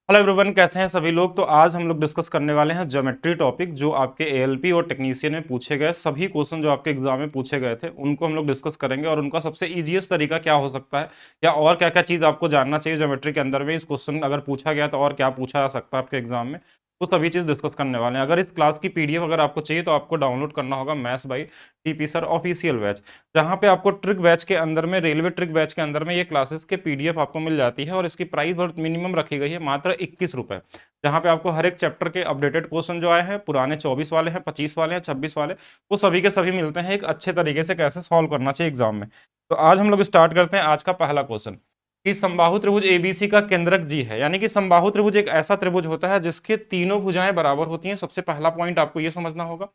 Hello everyone, कैसे हैं सभी लोग। तो आज हम लोग डिस्कस करने वाले हैं ज्योमेट्री टॉपिक, जो आपके एएलपी और टेक्नीशियन में पूछे गए सभी क्वेश्चन जो आपके एग्जाम में पूछे गए थे उनको हम लोग डिस्कस करेंगे और उनका सबसे इजीएस्ट तरीका क्या हो सकता है या और क्या क्या चीज़ आपको जानना चाहिए ज्योमेट्री के अंदर में। इस क्वेश्चन अगर पूछा गया तो और क्या पूछा जा सकता है आपके एग्जाम में, वो सभी चीज़ डिस्कस करने वाले हैं। अगर इस क्लास की पीडीएफ अगर आपको चाहिए तो आपको डाउनलोड करना होगा maths by TP sir official batch, जहाँ पे आपको ट्रिक बैच के अंदर में, रेलवे ट्रिक बैच के अंदर में ये क्लासेस के पीडीएफ आपको मिल जाती है और इसकी प्राइस बहुत मिनिमम रखी गई है, मात्र 21 रुपये, जहाँ पे आपको हर एक चैप्टर के अपडेटेड क्वेश्चन जो आए हैं, पुराने 24 वाले हैं, 25 वाले हैं, 26 वाले, वो सभी के सभी मिलते हैं एक अच्छे तरीके से कैसे सॉल्व करना चाहिए एग्जाम में। तो आज हम लोग स्टार्ट करते हैं आज का पहला क्वेश्चन कि समबाहु त्रिभुज एबीसी का केंद्रक जी है। यानी कि समबाहु त्रिभुज एक ऐसा त्रिभुज होता है जिसके तीनों भुजाएं बराबर होती हैं। सबसे पहला पॉइंट आपको ये समझना होगा।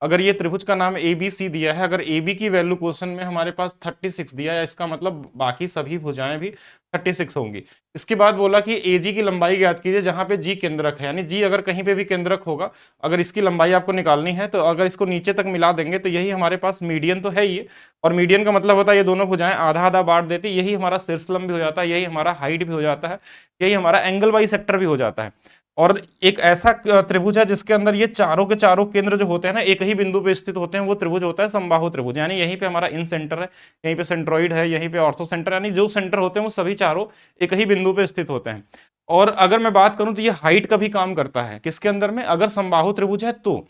अगर ये त्रिभुज का नाम ए बी सी दिया है, अगर ए बी की वैल्यू क्वेश्चन में हमारे पास 36 दिया है, इसका मतलब बाकी सभी भुजाएं भी 36 होंगी। इसके बाद बोला कि ए जी की लंबाई ज्ञात कीजिए जहां पे जी केंद्रक है, यानी जी अगर कहीं पे भी केंद्रक होगा, अगर इसकी लंबाई आपको निकालनी है तो अगर इसको नीचे तक मिला देंगे तो यही हमारे पास मीडियन तो है ही है। और मीडियन का मतलब होता है ये दोनों भुजाएं आधा आधा बांट देती, यही हमारा शीर्षलंब भी हो जाता है, यही हमारा हाइट भी हो जाता है, यही हमारा एंगल बाई सेक्टर भी हो जाता है। और एक ऐसा त्रिभुज है जिसके अंदर ये चारों के चारों केंद्र जो होते हैं ना एक ही बिंदु पे स्थित होते हैं, वो त्रिभुज होता है समबाहु त्रिभुज। यानी यहीं पे हमारा इन सेंटर है, यहीं पे सेंट्रोइड है, यहीं पे ऑर्थो सेंटर, यानी जो सेंटर होते हैं वो सभी चारों एक ही बिंदु पे स्थित होते हैं। और अगर मैं बात करूं तो ये हाइट का भी काम करता है किसके अंदर में, अगर समबाहु त्रिभुज है तो।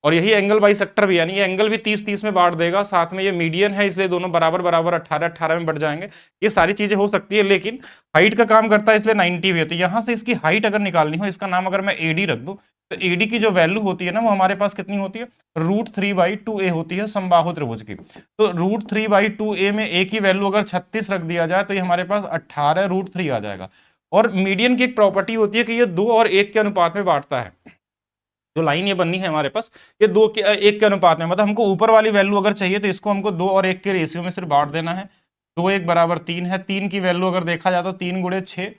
और यही एंगल बाई सेक्टर भी, यानी ये एंगल भी 30-30 में बांट देगा, साथ में ये मीडियन है इसलिए दोनों बराबर बराबर 18-18 में बढ़ जाएंगे। ये सारी चीजें हो सकती है, लेकिन हाइट का काम करता है इसलिए 90 भी है। तो यहां से इसकी हाइट अगर निकालनी हो, इसका नाम अगर मैं एडी रख दूं, तो एडी की जो वैल्यू होती है ना वो हमारे पास कितनी होती है, √3/2a होती है समबाहु त्रिभुज की। तो √3/2a में a की वैल्यू अगर 36 रख दिया जाए तो ये हमारे पास 18√3 आ जाएगा। और मीडियन की एक प्रॉपर्टी होती है कि ये 2 और 1 के अनुपात में बांटता है। जो लाइन ये बननी है हमारे पास, ये 2 के 1 के अनुपात में, मतलब हमको ऊपर वाली वैल्यू अगर चाहिए तो इसको हमको 2 और 1 के रेशियो में सिर्फ बांट देना है। 2 1 बराबर 3 है, 3 की वैल्यू अगर देखा जाए तो 3 गुणे 6,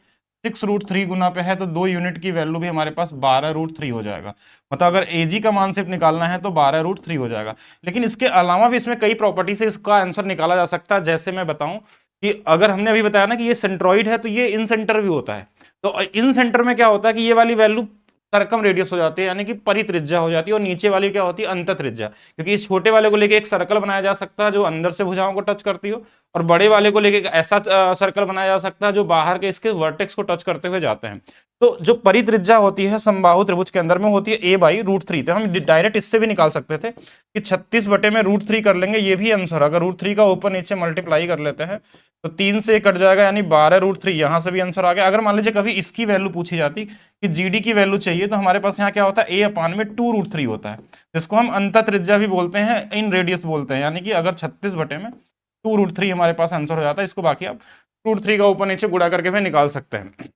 6√3 गुना पे है, तो 2 यूनिट की वैल्यू भी हमारे पास 12√3 हो जाएगा। मतलब अगर एजी का मान सिर्फ निकालना है तो 12√3 हो जाएगा। लेकिन इसके अलावा भी इसमें कई प्रॉपर्टी से इसका आंसर निकाला जा सकता है। जैसे मैं बताऊं कि अगर हमने अभी बताया ना कि ये सेंट्रॉइड है, तो ये इन सेंटर भी होता है। तो इन सेंटर में क्या होता है कि ये वाली वैल्यू सर्कम रेडियस हो जाती है, यानी कि परित्रिज्या हो जाती है, और नीचे वाली क्या होती है, अंत त्रिज्या। क्योंकि इस छोटे वाले को लेके एक सर्कल बनाया जा सकता है जो अंदर से भुजाओं को टच करती हो, और बड़े वाले को लेके एक ऐसा सर्कल बनाया जा सकता है जो बाहर के इसके वर्टेक्स को टच करते हुए जाते हैं। तो जो परित्रिज्या होती है समबाहु त्रिभुज के अंदर में होती है a/√3। तो हम डायरेक्ट इससे भी निकाल सकते थे कि 36 बटे में √3 कर लेंगे, ये भी आंसर। अगर √3 का ऊपर नीचे मल्टीप्लाई कर लेते हैं तो 3 से कट जाएगा, यानी 12√3, यहां से भी आंसर आ गया। अगर मान लीजिए कभी इसकी वैल्यू पूछी जाती कि जीडी की वैल्यू चाहिए, तो हमारे पास यहाँ क्या होता है, a/2√3 होता है, जिसको हम अंत त्रिज्या भी बोलते हैं, इन रेडियस बोलते हैं। यानी कि अगर 36 बटे में 2√3 हमारे पास आंसर हो जाता है। इसको बाकी आप √3 का ऊपर नीचे गुणा करके भी निकाल सकते हैं।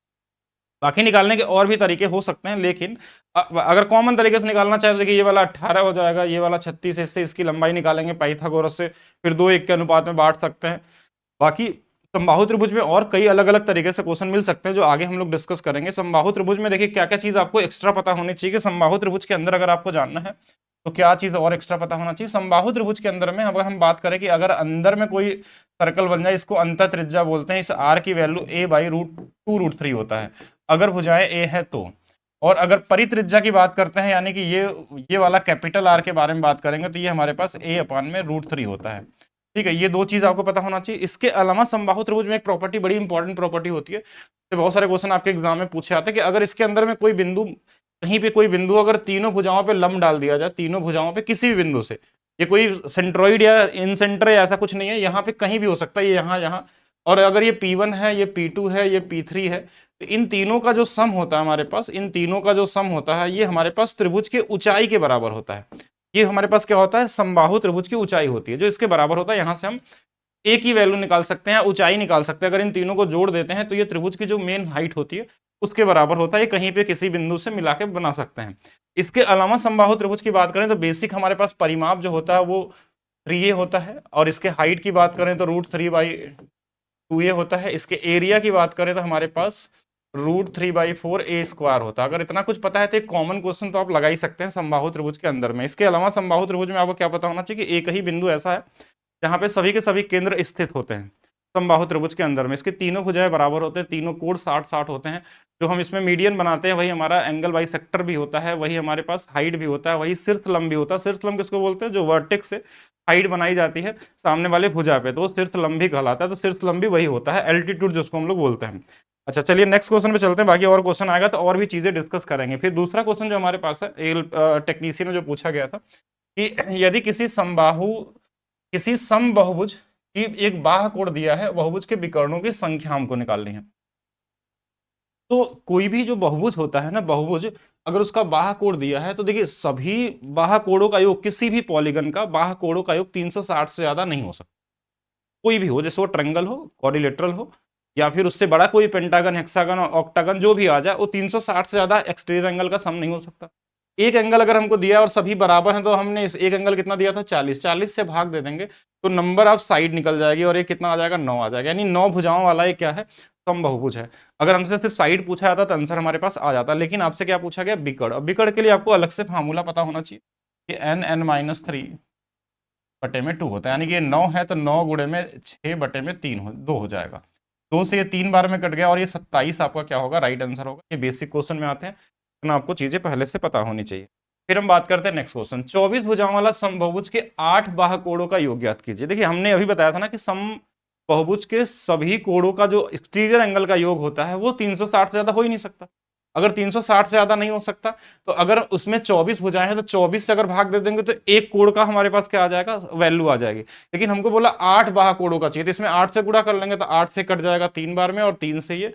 बाकी निकालने के और भी तरीके हो सकते हैं, लेकिन अगर कॉमन तरीके से निकालना चाहे तो देखिए, ये वाला 18 हो जाएगा, ये वाला 36, इससे इसकी लंबाई निकालेंगे पाइथागोरस से, फिर 2 1 के अनुपात में बांट सकते हैं। बाकी समबाहु त्रिभुज में और कई अलग अलग तरीके से क्वेश्चन मिल सकते हैं जो आगे हम लोग डिस्कस करेंगे। समबाहु त्रिभुज में देखिए क्या क्या चीज आपको एक्स्ट्रा पता होनी चाहिए कि समबाहु त्रिभुज के अंदर अगर आपको जानना है तो क्या चीज और एक्स्ट्रा पता होना चाहिए। समबाहु त्रिभुज के अंदर में अगर हम बात करें कि अगर अंदर में कोई सर्कल बन जाए, इसको अंत त्रिज्या बोलते हैं। इस आर की वैल्यू a/√2√3 होता है अगर भुजाएं ए है तो। और अगर परित्रिज्या की बात करते हैं, यानी कि ये वाला कैपिटल आर के बारे में बात करेंगे, तो ये हमारे पास a/√3 होता है। ठीक है, ये 2 चीज आपको पता होना चाहिए। इसके अलावा समबाहु त्रिभुज में एक प्रॉपर्टी, बड़ी इंपॉर्टेंट प्रॉपर्टी होती है, तो बहुत सारे क्वेश्चन आपके एग्जाम में पूछे आते हैं कि अगर इसके अंदर में कोई बिंदु, कहीं पे कोई बिंदु अगर तीनों भुजाओं पे लंब डाल दिया जाए, तीनों भुजाओं पे किसी भी बिंदु से, ये कोई सेंट्रोइड या इन सेंटर या ऐसा कुछ नहीं है, यहाँ पे कहीं भी हो सकता है, ये यहाँ, और अगर ये P1 है, ये P2 है, ये P3 है, तो इन तीनों का जो सम होता है हमारे पास, इन तीनों का जो सम होता है, ये हमारे पास त्रिभुज के ऊंचाई के बराबर होता है। ये हमारे पास क्या होता है, समबाहु त्रिभुज की ऊंचाई होती है, जो इसके बराबर होता है। यहाँ से हम ए की वैल्यू निकाल सकते हैं, ऊंचाई निकाल सकते हैं। अगर इन तीनों को जोड़ देते हैं तो ये त्रिभुज की जो मेन हाइट होती है उसके बराबर होता है। कहीं पे किसी बिंदु से मिला के बना सकते हैं। इसके अलावा समबाहु त्रिभुज की बात करें तो बेसिक हमारे पास परिमाप जो होता है वो 3a होता है, और इसके हाइट की बात करें तो √3/2a होता है। इसके एरिया की बात करें तो हमारे पास √3/4a² होता है। अगर इतना कुछ पता है तो एक कॉमन क्वेश्चन तो आप लगा ही सकते हैं समबाहु त्रिभुज के अंदर में। इसके अलावा समबाहु त्रिभुज में आपको क्या पता होना चाहिए कि एक ही बिंदु ऐसा है जहां पे सभी के सभी केंद्र स्थित होते हैं। समबाहु त्रिभुज के अंदर में इसके तीनों भुजाएं बराबर होते हैं, तीनों कोण 60-60 होते हैं। जो हम इसमें मीडियन बनाते हैं वही हमारा एंगल बाइसेक्टर भी होता है, वही हमारे पास हाइट भी होता है, वही शीर्षलंब भी होता है। शीर्षलंब किसको बोलते हैं? जो वर्टेक्स से हाइट बनाई जाती है सामने वाले भुजा पे, तो वो शीर्षलंब भी कहलाता है। तो शीर्षलंब भी वही होता है, एल्टीट्यूड जिसको हम लोग बोलते हैं। अच्छा चलिए नेक्स्ट क्वेश्चन पे चलते हैं, बाकी और क्वेश्चन आएगा तो और भी चीजें डिस्कस करेंगे। फिर दूसरा क्वेश्चन जो हमारे पास है टेक्नीशियन में जो पूछा गया था कि यदि किसी समबाहुभुज की एक बाह्य कोण दिया है, बहुभुज के विकर्णों की संख्या हमको निकालनी है। तो कोई भी जो बहुभुज होता है ना, बहुभुज अगर उसका बाह्य कोण दिया है तो देखिए सभी बाह्य कोणों का योग, किसी भी पॉलीगन का बाह्य कोणों का योग 360 से ज्यादा नहीं हो सकता। कोई भी हो, जैसे वो ट्रायंगल हो, क्वाड्रिलेटरल हो, या फिर उससे बड़ा कोई पेंटागन, हेक्सागन, ऑक्टागन जो भी आ जाए, वो 360 से ज्यादा एक्सटीरियर एंगल का सम नहीं हो सकता। एक एंगल अगर हमको दिया और सभी बराबर हैं तो हमने इस एक एंगल कितना दिया था? 40, 40 से भाग दे देंगे तो नंबर ऑफ साइड निकल जाएगी और ये कितना आ जाएगा? 9 आ जाएगा। यानी 9 भुजाओं वाला ये क्या है? समबाहुभुज है। अगर हमसे सिर्फ साइड पूछा जाता तो आंसर हमारे पास आ जाता, लेकिन आपसे क्या पूछा गया? विकर्ण। अब विकर्ण के लिए आपको अलग से फार्मूला पता होना चाहिए कि n(n-3)/2 होता है, यानी कि ये 9 है तो 9 गुणे में 6/3 2 हो जाएगा। 2 से ये 3 बार में कट गया और ये 27 आपका क्या होगा? राइट आंसर होगा। ये बेसिक क्वेश्चन में आते हैं ना, आपको चीजें पहले से पता होनी चाहिए। फिर हम बात करते हैं नेक्स्ट क्वेश्चन, 24 भुजाओं वाला समबाहुभुज के 8 बाह्य कोणों का योग ज्ञात कीजिए। देखिए हमने अभी बताया था ना कि समबाहुभुज के सभी कोणों का जो एक्सटीरियर एंगल का योग होता है वो 360 से ज्यादा हो ही नहीं सकता। अगर 360 से ज्यादा नहीं हो सकता तो अगर उसमें 24 भुजाएं हैं तो 24 से अगर भाग दे देंगे तो एक कोण का हमारे पास क्या आ जाएगा? वैल्यू आ जाएगी। लेकिन हमको बोला 8 बाह्य कोणों का चाहिए, तो इसमें 8 से गुणा कर लेंगे तो 8 से कट जाएगा 3 बार में और 3 से ये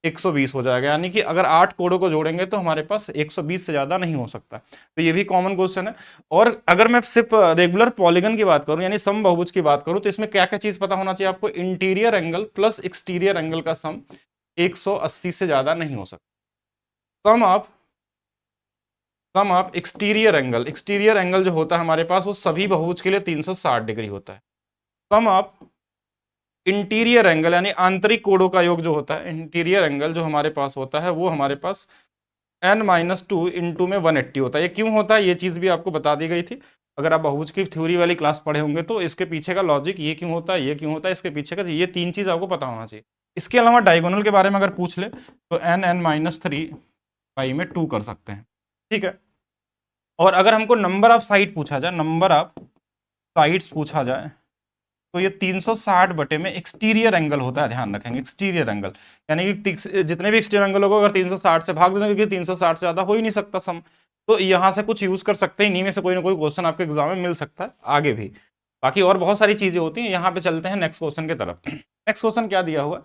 120 हो जाएगा। यानी कि अगर 8 कोणों को जोड़ेंगे तो हमारे पास 120 से ज्यादा नहीं हो सकता। तो ये भी कॉमन क्वेश्चन है। और अगर मैं सिर्फ रेगुलर पॉलीगन की बात करूं, यानी समबाहुभुज की बात करूं, तो इसमें क्या क्या चीज पता होना चाहिए आपको? Interior angle plus exterior angle का सम 180 से ज्यादा नहीं हो सकता। सम ऑफ एक्सटीरियर एंगल जो होता है हमारे पास वो सभी बहुभुज के लिए 360 डिग्री होता है। सम ऑफ इंटीरियर एंगल यानी आंतरिक कोणों का योग जो होता है, इंटीरियर एंगल जो हमारे पास होता है वो हमारे पास n-2 इंटू में 180 होता है। ये क्यों होता है ये चीज भी आपको बता दी गई थी। अगर आप बहुभुज की थ्योरी वाली क्लास पढ़े होंगे तो इसके पीछे का लॉजिक ये क्यों होता है, ये क्यों होता है, इसके पीछे का, ये 3 चीज आपको पता होना चाहिए। इसके अलावा डायगोनल के बारे में अगर पूछ ले तो n(n-3) में 2 कर सकते हैं, ठीक है। और अगर हमको नंबर ऑफ साइड पूछा जाए, नंबर ऑफ साइड्स पूछा जाए, तो ये 360 बटे में एक्सटीरियर एंगल होता है, ध्यान रखेंगे एक्सटीरियर एंगल, यानी कि जितने भी एक्सटीरियर एंगल होगा अगर 360 से भाग देंगे, क्योंकि 360 से ज्यादा हो ही नहीं सकता सम, तो यहाँ से कुछ यूज कर सकते हैं, इन्हीं में से कोई ना कोई क्वेश्चन आपके एग्जाम में मिल सकता है आगे भी। बाकी और बहुत सारी चीजें होती हैं। यहाँ पे चलते हैं नेक्स्ट क्वेश्चन की तरफ। नेक्स्ट क्वेश्चन क्या दिया हुआ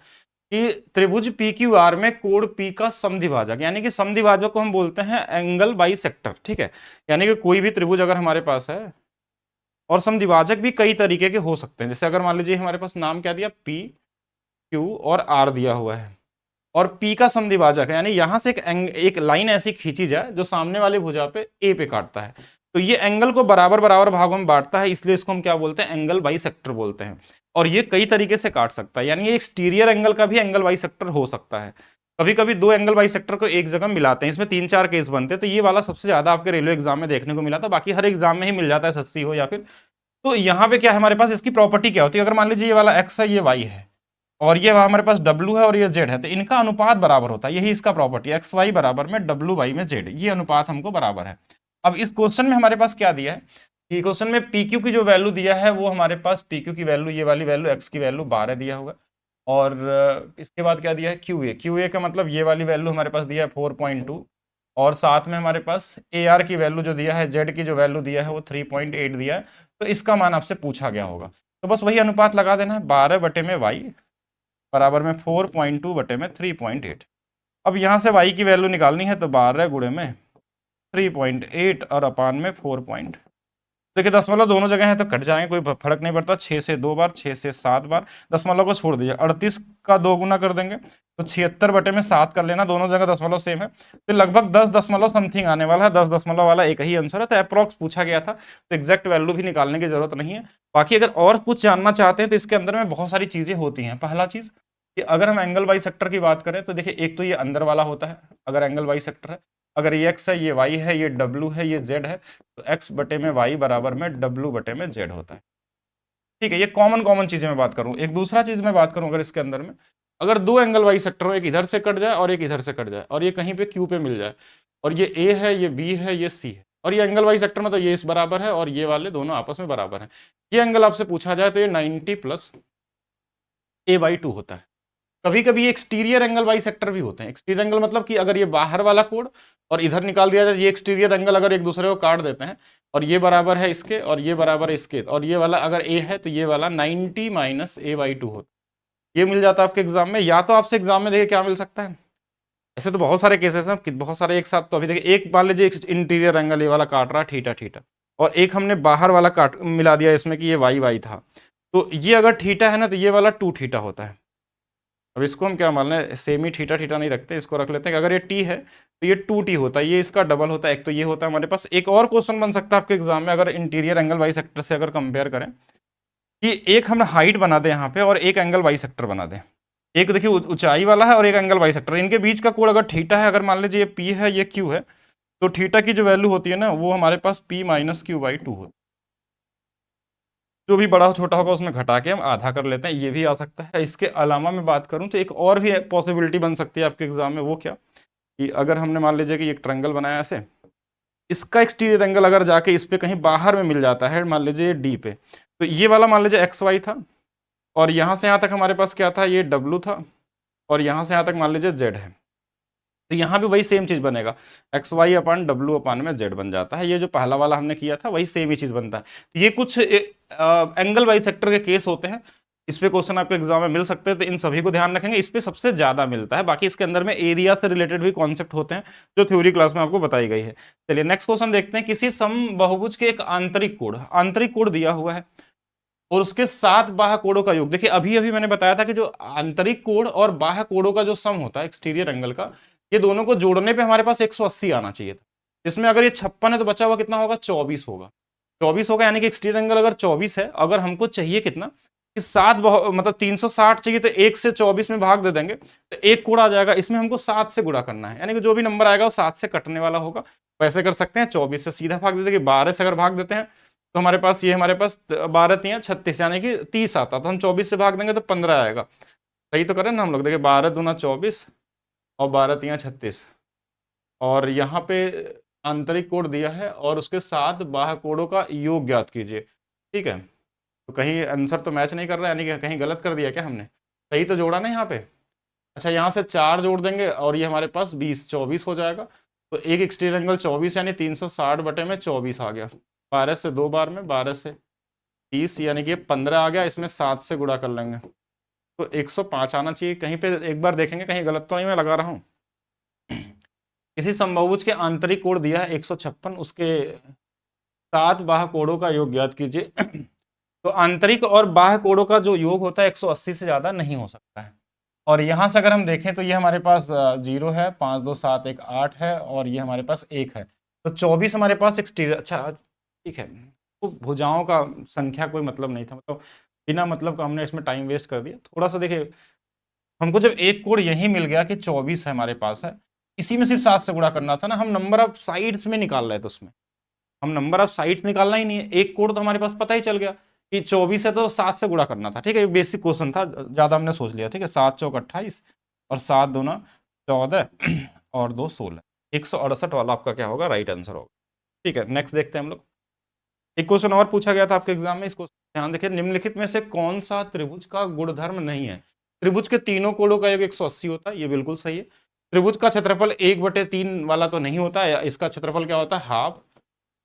कि त्रिभुज पी क्यू आर में कोण पी का समद्विभाजक, यानी कि समद्विभाजक को हम बोलते हैं एंगल बाइसेक्टर, ठीक है। यानी कि कोई भी त्रिभुज अगर हमारे पास है, और समद्विभाजक भी कई तरीके के हो सकते हैं। जैसे अगर मान लीजिए हमारे पास नाम क्या दिया, पी क्यू और आर दिया हुआ है, और पी का समद्विभाजक है, यानी यहां से एक लाइन ऐसी खींची जाए जो सामने वाली भुजा पे ए पे काटता है, तो ये एंगल को बराबर बराबर भागों में बांटता है, इसलिए इसको हम क्या बोलते हैं? एंगल बाइसेक्टर बोलते हैं। और ये कई तरीके से काट सकता है, यानी ये एक्सटीरियर एंगल का भी एंगल बाइसेक्टर हो सकता है। कभी कभी दो एंगल बाइसेक्टर को एक जगह मिलाते हैं, इसमें 3-4 केस बनते हैं। तो ये वाला सबसे ज्यादा आपके रेलवे एग्जाम में देखने को मिला था, बाकी हर एग्जाम में ही मिल जाता है, एसएससी हो या फिर। तो यहाँ पे क्या है हमारे पास, इसकी प्रॉपर्टी क्या होती है? अगर मान लीजिए ये वाला एक्स है, ये वाई है, और ये हमारे पास डब्ल्यू है और ये जेड है, तो इनका अनुपात बराबर होता है। यही इसका प्रॉपर्टी, एक्स वाई बराबर में डब्ल्यू वाई में जेड, ये अनुपात हमको बराबर है। अब इस क्वेश्चन में हमारे पास क्या दिया है कि क्वेश्चन में पी क्यू की जो वैल्यू दिया है वो हमारे पास पी क्यू की वैल्यू, ये वाली वैल्यू एक्स की वैल्यू 12 दिया हुआ है। और इसके बाद क्या दिया है? क्यू ए का मतलब ये वाली वैल्यू हमारे पास दिया है 4.2, और साथ में हमारे पास ए आर की वैल्यू जो दिया है, जेड की जो वैल्यू दिया है वो 3.8 दिया है। तो इसका मान आपसे पूछा गया होगा, तो बस वही अनुपात लगा देना है, 12 बटे में वाई बराबर में 4.2 बटे में 3.8। अब यहाँ से y की वैल्यू निकालनी है, तो 12 गुणे में 3.8 और अपान में 4 पॉइंट, देखिए दशमलव दोनों जगह है तो कट जाएंगे, कोई फर्क नहीं पड़ता। 6 से 2 बार, 6 से 7 बार, दशमलव को छोड़ दीजिए, 38 का 2 गुना कर देंगे तो 76 बटे में 7 कर लेना, दोनों जगह दशमलव सेम है, तो लगभग 10 दशमलव समथिंग आने वाला है। 10 दशमलव वाला एक ही आंसर है, तो अप्रॉक्स पूछा गया था, तो एग्जैक्ट वैल्यू भी निकालने की जरूरत नहीं है। बाकी अगर और कुछ जानना चाहते हैं तो इसके अंदर में बहुत सारी चीजें होती हैं। पहला चीज कि अगर हम एंगल बाइसेक्टर की बात करें तो देखिए एक तो ये अंदर वाला होता है, अगर एंगल बाइसेक्टर है, अगर ये एक्स है, ये वाई है, ये डब्ल्यू है, ये जेड है, तो एक्स बटे में वाई बराबर में डब्ल्यू बटे में जेड होता है। ठीक है, ये कॉमन कॉमन चीजें मैं बात करूँ। एक दूसरा चीज मैं बात करूँ, अगर इसके अंदर में अगर दो एंगल बाई सेक्टर हो, एक इधर से कट जाए और एक इधर से कट जाए, और ये कहीं पे क्यू पे मिल जाए, और ये ए है, ये बी है, ये सी है, और ये एंगल बाई सेक्टर मतलब ये इस बराबर है और ये वाले दोनों आपस में बराबर है, ये एंगल आपसे पूछा जाए तो ये 90 प्लस a/2 होता है। कभी कभी एक्सटीरियर एंगल बाई सेक्टर भी होते हैं। एक्सटीरियर एंगल मतलब कि अगर ये बाहर वाला कोड और इधर निकाल दिया जाए, ये एक्सटीरियर एंगल अगर एक दूसरे को काट देते हैं और ये बराबर है इसके और ये बराबर है इसके, और ये वाला अगर a है तो ये वाला 90 माइनस a/2 होता है। ये मिल जाता है आपके एग्जाम में। या तो आपसे एग्जाम में देखिए क्या मिल सकता है, ऐसे तो बहुत सारे केसेस हैं कि बहुत सारे एक साथ, तो अभी देखिए एक मान लीजिए इंटीरियर एंगल ये वाला काट रहा है थीटा थीटा, और एक हमने बाहर वाला काट मिला दिया इसमें कि ये वाई वाई था, तो ये अगर थीटा है ना तो ये वाला 2 थीटा होता है। अब इसको हम क्या मान लें, सेम ही थीटा थीटा नहीं रखते, इसको रख लेते हैं कि अगर ये टी है तो ये 2t होता है, ये इसका डबल होता है। एक तो ये होता है हमारे पास। एक और क्वेश्चन बन सकता है आपके एग्जाम में, अगर इंटीरियर एंगल बाई सेक्टर से अगर कंपेयर करें कि एक हम हाइट बना दें यहाँ पे और एक एंगल बाई सेक्टर बना दें। एक देखिए ऊंचाई वाला है और एक एंगल बाई सेक्टर, इनके बीच का कोण अगर थीटा है, अगर मान लीजिए ये पी है ये क्यू है, तो थीटा की जो वैल्यू होती है ना वो हमारे पास पी माइनस क्यू बाई 2 होती है। जो भी बड़ा छोटा होगा उसमें घटा के हम आधा कर लेते हैं, ये भी आ सकता है। इसके अलावा मैं बात करूं तो एक और भी पॉसिबिलिटी बन सकती है आपके एग्जाम में, वो क्या कि अगर हमने मान लीजिए कि एक ट्रायंगल बनाया ऐसे, इसका एक्सटीरियर एंगल अगर जाके इस पे कहीं बाहर में मिल जाता है, मान लीजिए डी पे, तो ये वाला मान लीजिए एक्स वाई था, और यहाँ से यहाँ तक हमारे पास क्या था, ये डब्लू था, और यहाँ से यहाँ तक मान लीजिए जेड है, तो यहाँ भी वही सेम चीज़ बनेगा, एक्स वाई अपान डब्लू अपान में जेड बन जाता है। ये जो पहला वाला हमने किया था वही सेम ही चीज़ बनता है। तो ये कुछ एंगल बाई सेक्टर के केस होते हैं, इस पे क्वेश्चन आपके एग्जाम में मिल सकते हैं, तो इन सभी को ध्यान रखेंगे। इस पे सबसे ज़्यादा मिलता है, बाकी इसके अंदर में एरिया से रिलेटेड भी कॉन्सेप्ट होते हैं जो थ्योरी क्लास में आपको बताई गई है। चलिए नेक्स्ट क्वेश्चन देखते हैं। किसी समबाहुभुज के एक आंतरिक कोण दिया हुआ है और उसके 7 बाह्य कोणों का योग। देखिए अभी अभी मैंने बताया था कि जो आंतरिक कोण और बाह्य कोणों का जो सम होता है एक्सटीरियर एंगल का, ये दोनों को जोड़ने पे हमारे पास 180 आना चाहिए था। इसमें अगर ये 56 है तो बचा हुआ कितना होगा, 24 होगा। 24 होगा, यानी कि एक्सटीरियर एंगल अगर 24 है, अगर हमको चाहिए कितना कि मतलब 360 चाहिए, तो 1 से 24 में भाग दे देंगे तो एक कोण आ जाएगा। इसमें हमको 7 से गुणा करना है, यानी कि जो भी नंबर आएगा वो 7 से कटने वाला होगा। वैसे कर सकते हैं, 24 से सीधा भाग देते, 12 से अगर भाग देते हैं तो हमारे पास 12 3 36, यानी कि 30 आता, तो हम 24 से भाग देंगे तो 15 आएगा। सही तो करें ना हम लोग। देखिए 12 दूना 24 और 12 3 36, और यहाँ पे आंतरिक कोण दिया है और उसके साथ बाह्य कोणों का योग ज्ञात कीजिए। ठीक है, तो कहीं आंसर तो मैच नहीं कर रहा है, यानी कि कहीं गलत कर दिया क्या हमने, सही तो जोड़ा ना यहाँ पे। अच्छा, यहाँ से 4 जोड़ देंगे और ये हमारे पास 24 हो जाएगा। तो एक एक्सटीरियर एंगल 24 यानी 360 बटे में 24 आ गया। 12 से 2 बार में 12 से 30, यानी कि 15 आ गया। इसमें 7 से गुणा कर लेंगे तो 105 आना चाहिए। कहीं पे एक बार देखेंगे कहीं गलत तो नहीं मैं लगा रहा हूँ। किसी समबाहुभुज के आंतरिक कोण दिया है 156, उसके 7 बाह्य कोणों का योग ज्ञात कीजिए। तो आंतरिक और बाह्य कोणों का जो योग होता है 180 से ज्यादा नहीं हो सकता है। और यहाँ से अगर हम देखें तो ये हमारे पास 0 है, 5 2 7 1 8 है, और ये हमारे पास 1 है, तो 24 हमारे पास एक्सटीरियर। अच्छा ठीक है, तो भुजाओं का संख्या कोई मतलब नहीं था, मतलब बिना मतलब का हमने इसमें टाइम वेस्ट कर दिया थोड़ा सा। देखिए हमको जब एक कोण यही मिल गया कि 24 है हमारे पास है, इसी में सिर्फ 7 से गुणा करना था ना, हम नंबर ऑफ साइड्स में निकाल रहे थे, उसमें हम नंबर ऑफ साइड्स निकालना ही नहीं है। एक कोण तो हमारे पास पता ही चल गया कि 24 है तो 7 से गुणा करना था। ठीक है, बेसिक क्वेश्चन था, ज्यादा हमने सोच लिया। ठीक है, 7 चौक 28 और 7 दूना 14 और 2 16, 168 वाला आपका क्या होगा, राइट आंसर होगा। ठीक है, नेक्स्ट देखते हैं हम लोग। एक क्वेश्चन और पूछा गया था आपके एग्जाम में, इसको ध्यान देखिए। निम्नलिखित में से कौन सा त्रिभुज का गुणधर्म नहीं है। त्रिभुज के तीनों कोणों का योग 180 होता है, ये बिल्कुल सही है। त्रिभुज का क्षेत्रफल 1/3 वाला तो नहीं होता है, इसका क्षेत्रफल क्या होता है, हाफ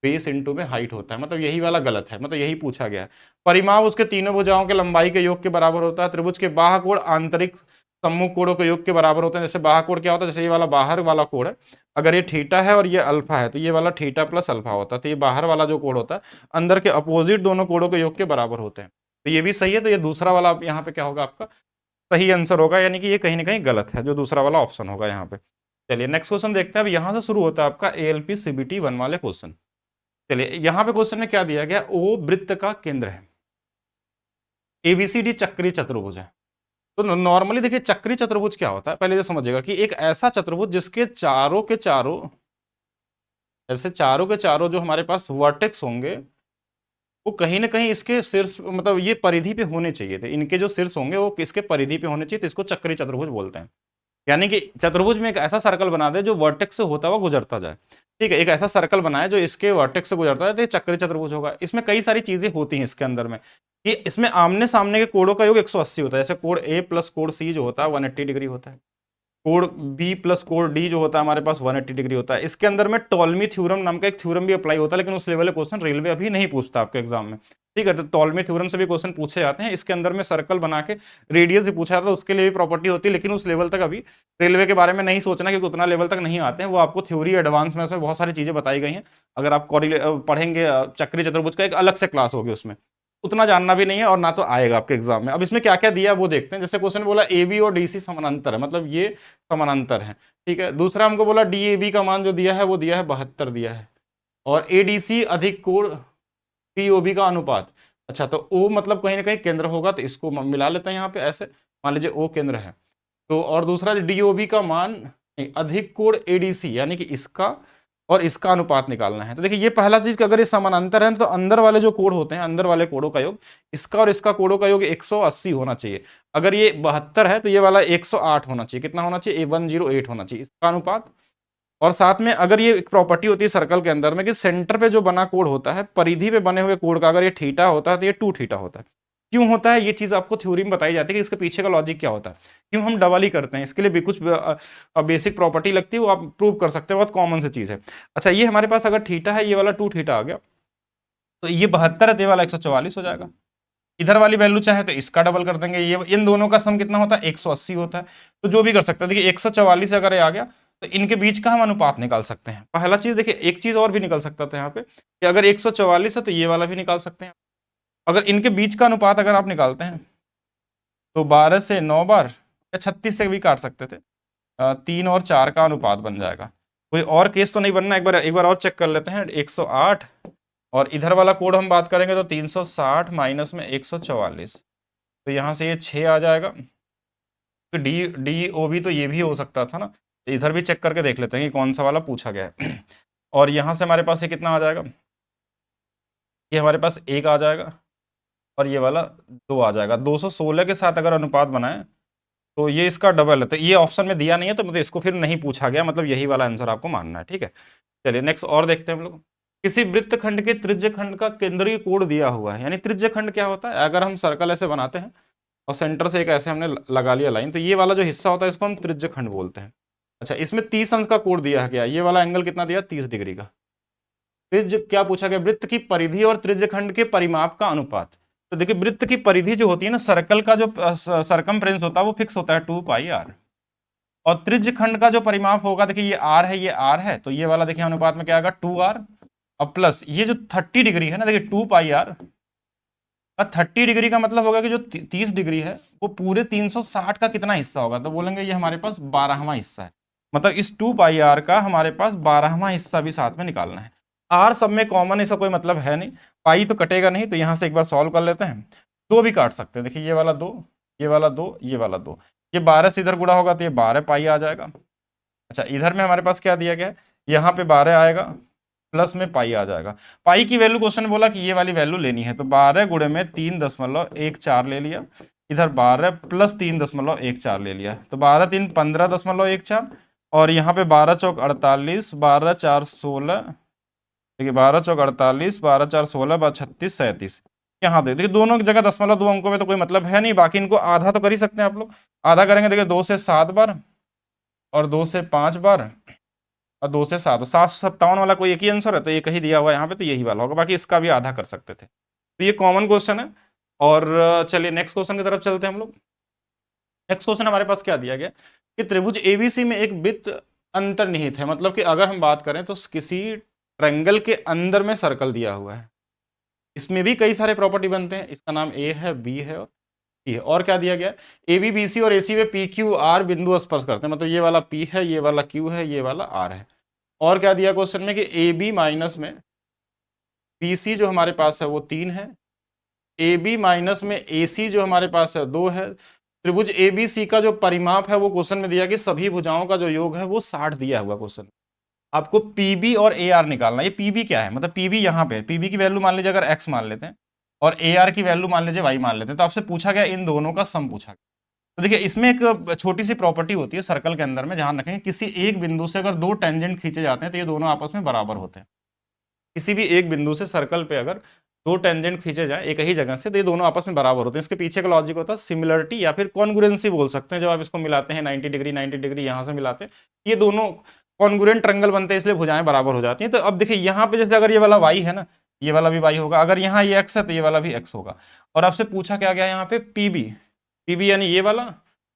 बेस इंटू में हाइट होता है, मतलब यही वाला गलत है, मतलब यही पूछा गया है। परिमाप उसके तीनों भुजाओं के लंबाई के योग के बराबर होता है। त्रिभुज के बाह्य कोण आंतरिक सम्मुख कोणों के योग के बराबर होते हैं। जैसे बाह्य कोण क्या होता है, जैसे ये वाला बाहर वाला कोण है, अगर ये थीटा है और ये अल्फा है तो ये वाला थीटा प्लस अल्फा होता है, तो ये बाहर वाला जो कोण होता है अंदर के अपोजिट दोनों कोणों के योग के बराबर होते हैं। तो ये भी सही है, तो ये दूसरा वाला यहाँ पे क्या होगा, आपका सही आंसर होगा, यानी कि ये कहीं ना कहीं गलत है, जो दूसरा वाला ऑप्शन होगा यहाँ पे। चलिए नेक्स्ट क्वेश्चन देखते हैं। अब यहाँ से शुरू होता है आपका ALP CBT 1 वाले क्वेश्चन। चलिए यहाँ पे क्वेश्चन में क्या दिया गया, ओ वृत्त का केंद्र है, ABCD चक्रीय चतुर्भुज है। तो नॉर्मली देखिए चक्रीय चतुर्भुज क्या होता है, पहले ये समझिएगा कि एक ऐसा चतुर्भुज जिसके चारों के चारों, ऐसे चारों के चारों जो हमारे पास वर्टेक्स होंगे वो कहीं ना कहीं इसके शीर्ष मतलब ये परिधि पे होने चाहिए थे, इनके जो शीर्ष होंगे वो किसके परिधि पे होने चाहिए, तो इसको चक्री चतुर्भुज बोलते हैं। यानी कि चतुर्भुज में एक ऐसा सर्कल बना दे जो वर्टेक्स से होता हुआ गुजरता जाए। ठीक है, एक ऐसा सर्कल बनाए जो इसके वर्टेक्स से गुजरता है, तो ये चक्री चतुर्भुज होगा। इसमें कई सारी चीजें होती हैं इसके अंदर में, कि इसमें आमने सामने के कोणों का योग 180 होता है। जैसे कोण ए प्लस कोण सी जो होता है 180 डिग्री होता है, कोण बी प्लस कोण डी जो होता है हमारे पास 180 डिग्री होता है। इसके अंदर में टॉलमी थ्योरम नाम का एक थ्योरम भी अप्लाई होता है, लेकिन उस लेवल के क्वेश्चन रेलवे अभी नहीं पूछता आपके एग्जाम में। ठीक है, तो टॉलमी थ्योरम से भी क्वेश्चन पूछे जाते हैं। इसके अंदर में सर्कल बना के रेडियस भी पूछा जाता है, उसके लिए भी प्रॉपर्टी होती है, लेकिन उस लेवल तक अभी रेलवे के बारे में नहीं सोचना, क्योंकि उतना लेवल तक नहीं आते हैं। वो आपको थ्योरी एडवांस में उसमें बहुत सारी चीजें बताई गई हैं। अगर आप पढ़ेंगे चक्री चतुर्भुज का एक अलग से क्लास होगी, उसमें उतना जानना भी नहीं है और ना तो आएगा आपके एग्जाम में। अब इसमें क्या क्या दिया वो देखते हैं। जैसे क्वेश्चन बोला ए बी और डी सी समानांतर है, मतलब ये समानांतर है। ठीक है, दूसरा हमको बोला डी ए बी का मान जो दिया है वो दिया है 72 दिया है, और ए डी सी अधिक कोण डी ओ बी का अनुपात। अच्छा, तो ओ मतलब कहीं ना कहीं केंद्र होगा, तो इसको मिला लेते हैं यहाँ पे ऐसे, मान लीजिए ओ केंद्र है। तो और दूसरा डी ओ बी का मान अधिक कोण ए डी सी, यानी कि इसका और इसका अनुपात निकालना है। तो देखिए ये पहला चीज कि अगर ये समानांतर है तो अंदर वाले जो कोण होते हैं, अंदर वाले कोणों का योग, इसका और इसका कोणों का योग 180 होना चाहिए। अगर ये 72 है तो ये वाला 108 होना चाहिए। कितना होना चाहिए, 108 होना चाहिए इसका अनुपात। और साथ में अगर ये एक प्रॉपर्टी होती है सर्कल के अंदर में कि सेंटर पे जो बना कोण होता है, परिधि पे बने हुए कोण का अगर ये थीटा होता है तो ये 2 थीटा होता है। क्यों होता है ये चीज आपको थ्योरी में बताई जाती है कि इसके पीछे का लॉजिक क्या होता है, क्यों हम डबल ही करते हैं। इसके लिए भी कुछ बेसिक प्रॉपर्टी लगती है, वो आप प्रूव कर सकते हैं, बहुत कॉमन सी चीज है। अच्छा, ये हमारे पास अगर थीटा है, ये वाला 2 थीटा आ गया, तो ये 72 है तो ये वाला 144 हो जाएगा। इधर वाली वैल्यू चाहे तो इसका डबल कर देंगे, ये इन दोनों का सम कितना होता है, 180 होता है। तो जो भी कर सकते हैं, देखिए 144 अगर ये आ गया तो इनके बीच का हम अनुपात निकाल सकते हैं। पहला चीज देखिए, एक चीज और भी निकल सकता था यहाँ पे कि अगर 144 है तो ये वाला भी निकाल सकते हैं। अगर इनके बीच का अनुपात अगर आप निकालते हैं तो 12 से 9 बार या 36 से भी काट सकते थे, 3 और 4 का अनुपात बन जाएगा। कोई और केस तो नहीं बनना, एक बार और चेक कर लेते हैं। 108 और इधर वाला कोड हम बात करेंगे तो 360 माइनस में 144, तो यहाँ से ये 6 आ जाएगा। तो डी डी ओ भी तो ये भी हो सकता था ना, इधर भी चेक करके देख लेते हैं कि कौन सा वाला पूछा गया है। और यहाँ से हमारे पास ये कितना आ जाएगा, ये हमारे पास 1 आ जाएगा और ये वाला 2 आ जाएगा। 216 के साथ अगर अनुपात बनाए तो ये इसका डबल है। तो ये ऑप्शन में दिया नहीं है तो मतलब इसको फिर नहीं पूछा गया, मतलब यही वाला आंसर आपको मानना है। ठीक है, चलिए नेक्स्ट और देखते हैं हम लोग। किसी वृत्त खंड के त्रिज्य खंड का केंद्रीय कोण दिया हुआ है, यानी त्रिज्य खंड क्या होता है, अगर हम सर्कल ऐसे बनाते हैं और सेंटर से एक ऐसे हमने लगा लिया लाइन, तो ये वाला जो हिस्सा होता है इसको हम त्रिज्य खंड बोलते हैं। अच्छा, इसमें 30 अंश का कोण दिया गया, ये वाला एंगल कितना दिया, 30 डिग्री का। त्रिज्य क्या पूछा गया, वृत्त की परिधि और त्रिज्य खंड के परिमाप का अनुपात। तो देखिए वृत्त की परिधि जो होती है ना, सर्कल का जो सरकमफ्रेंस होता है वो फिक्स होता है 2 पाई आर, और त्रिज्य खंड का जो परिमाप होगा, देखिए ये आर है, ये आर है, तो ये वाला देखिए अनुपात में क्या आएगा 2r, और प्लस ये जो 30 डिग्री है ना, देखिए 2 पाई आर, और 30 डिग्री का मतलब होगा कि जो 30 डिग्री है वो पूरे 360 का कितना हिस्सा होगा, तो बोलेंगे ये हमारे पास 12वां हिस्सा है। मतलब इस 2 पाई आर का हमारे पास 12वां हिस्सा भी साथ में निकालना है। आर सब में कॉमन, इसका कोई मतलब है नहीं, पाई तो कटेगा नहीं, तो यहाँ से एक बार सॉल्व कर लेते हैं। 2 भी काट सकते हैं, देखिए ये वाला 2, ये वाला 2, ये वाला 2, ये 12 से इधर गुणा होगा तो ये 12 पाई आ जाएगा। अच्छा, इधर में हमारे पास क्या दिया गया है, यहाँ पे 12 आएगा, प्लस में पाई आ जाएगा। पाई की वैल्यू क्वेश्चन बोला कि ये वाली वैल्यू लेनी है, तो 12 गुणे में 3.14 ले लिया, इधर 12 प्लस 3.14 ले लिया, तो 12 3 15.14, और यहाँ पे 12 चौक 48, 12 4 16, देखिए 12 चौक 48, 12 4 16, 36 37, यहाँ देखिए दोनों की जगह 0.2 अंकों में तो कोई मतलब है नहीं, बाकी इनको आधा तो कर ही सकते हैं आप लोग। आधा करेंगे, देखिए 2 से 7 बार और 2 से 5 बार और 2 से 7, 757 वाला कोई एक ही आंसर है, तो एक ही दिया हुआ है यहाँ पे, तो यही वाला होगा, बाकी इसका भी आधा कर सकते थे। तो ये कॉमन क्वेश्चन है। और चलिए नेक्स्ट क्वेश्चन की तरफ चलते हैं हम लोग। नेक्स्ट क्वेश्चन हमारे पास क्या दिया गया कि त्रिभुज एबीसी में एक वृत्त अंतर्निहित है, मतलब कि अगर हम बात करें तो किसी ट्रायंगल के अंदर में सर्कल दिया हुआ है, इसमें भी कई सारे प्रॉपर्टी बनते हैं, इसका नाम ए है, बी है और सी है। और क्या दिया गया, ए बी बी सी और ए सी में पी क्यू आर बिंदु स्पर्श करते हैं, मतलब ये वाला पी है, ये वाला क्यू है, ये वाला आर है। और क्या दिया क्वेश्चन में कि ए बी माइनस में बी सी जो हमारे पास है वो 3 है, ए बी माइनस में ए सी जो हमारे पास है 2 है। त्रिभुज ए बी सी का जो परिमाप है वो क्वेश्चन में दिया कि सभी भुजाओं का जो योग है वो 60 दिया हुआ क्वेश्चन। आपको पीबी और ए आर निकालना है। ये पीबी क्या है, मतलब पीबी यहाँ पे, पीबी की वैल्यू मान लीजिए अगर एक्स मान लेते हैं और ए आर की वैल्यू मान लीजिए वाई मान लेते हैं, तो आपसे पूछा गया इन दोनों का सम पूछा गया। तो देखिए इसमें एक छोटी सी प्रॉपर्टी होती है सर्कल के अंदर में, ध्यान रखेंगे किसी एक बिंदु से अगर दो टेंजेंट खींचे जाते हैं तो ये दोनों आपस में बराबर होते हैं। किसी भी एक बिंदु से सर्कल पे अगर दो टेंजेंट खींचे जाए एक ही जगह से तो ये दोनों आपस में बराबर होते हैं। इसके पीछे का लॉजिक होता है सिमिलरिटी या फिर कॉन्ग्रुएंसी बोल सकते हैं। जब आप इसको मिलाते हैं 90 डिग्री 90 डिग्री यहाँ से मिलाते हैं, ये दोनों कॉन्ग्रुएंट ट्रायंगल बनते हैं, इसलिए भुजाएं बराबर हो जाती हैं। तो अब देखिए यहाँ पे जैसे अगर ये वाला y है ना, ये वाला भी y होगा, अगर यहाँ ये x है तो ये वाला भी x होगा। और आपसे पूछा क्या गया यहाँ पे पीबी, पीबी यानी ये वाला,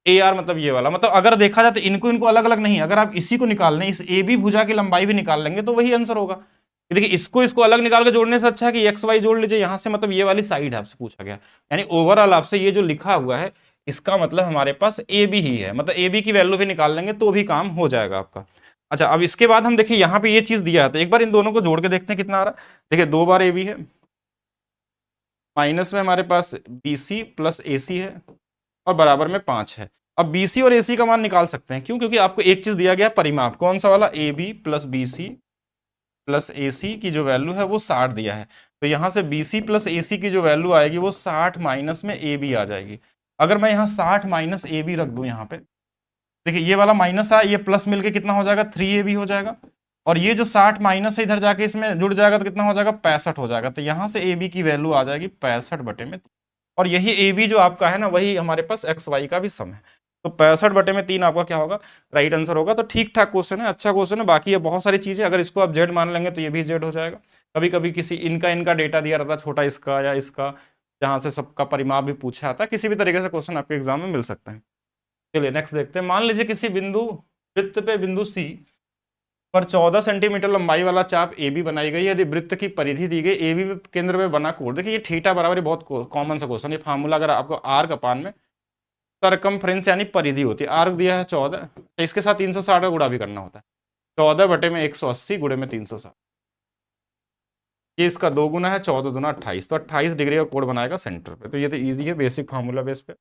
ए आर मतलब ये वाला। मतलब अगर देखा जाए तो इनको इनको अलग अलग नहीं, अगर आप इसी को निकाल लें, इस ए बी भुजा की लंबाई भी निकाल लेंगे तो वही आंसर होगा। देखिए इसको इसको अलग निकाल के जोड़ने से अच्छा है कि एक्स वाई जोड़ लीजिए यहाँ से, मतलब ये वाली साइड है आपसे पूछा गया। यानी ओवरऑल आपसे ये जो लिखा हुआ है इसका मतलब हमारे पास ए बी ही है, मतलब ए बी की वैल्यू भी निकाल लेंगे तो भी काम हो जाएगा आपका। अच्छा अब इसके बाद हम देखिए यहाँ पे ये चीज दिया है, तो एक बार इन दोनों को जोड़ के देखते हैं कितना आ रहा है। देखिए 2 बार ए बी है, माइनस में हमारे पास बी सी प्लस ए सी है और बराबर में 5 है। अब बी सी और ए सी का मान निकाल सकते हैं, क्यों? क्योंकि आपको एक चीज दिया गया परिमाप, कौन सा वाला, A B plus B C plus A C की जो वैल्यू है वो 60 दिया है। तो यहाँ से B C plus A C की जो वैल्यू आएगी वो 60 माइनस में ए बी आ जाएगी। अगर मैं यहाँ 60 माइनस ए बी रख दूँ यहाँ पे, देखिए ये वाला माइनस है, ये प्लस मिलके कितना हो जाएगा, 3ab हो जाएगा। और ये जो 60 माइनस है इधर जाके इसमें जुड़ जाएगा तो कितना हो जाएगा, 65 हो जाएगा। तो यहाँ से ab की वैल्यू आ जाएगी 65/3। और यही ab जो आपका है ना, वही हमारे पास एक्स वाई का भी सम है। तो 65/3 आपका क्या होगा, राइट आंसर होगा। तो ठीक ठाक क्वेश्चन है, अच्छा क्वेश्चन है। बाकी ये बहुत सारी चीजें, अगर इसको आप जेड मान लेंगे तो ये भी जेड हो जाएगा। कभी कभी किसी इनका डेटा दिया रहता है, छोटा इसका या इसका, जहां से सबका परिमाप भी पूछा आता है। किसी भी तरीके से क्वेश्चन आपके एग्जाम में मिल सकता है। चलिए नेक्स्ट देखते हैं। मान लीजिए किसी बिंदु वृत्त पे बिंदु सी पर 14 सेंटीमीटर लंबाई वाला चाप ए बी बनाई गई। यदि वृत्त की परिधि दी गई, ए बी केंद्र में बना कोण, देखिए ये थीटा बराबर, बहुत कॉमन सा क्वेश्चन। ये फार्मूला अगर आपको आर का पान में सरकमफ्रेंस यानी परिधि होती है, आर दिया है 14, तो इसके साथ 360 का गुणा भी करना होता है। 14/180 गुणे में 360, ये इसका 2 गुना है, 14 दूना 28, तो 28 डिग्री का कोण बनाएगा सेंटर पे। तो ये तो ईजी है, बेसिक फार्मूला बेस पे।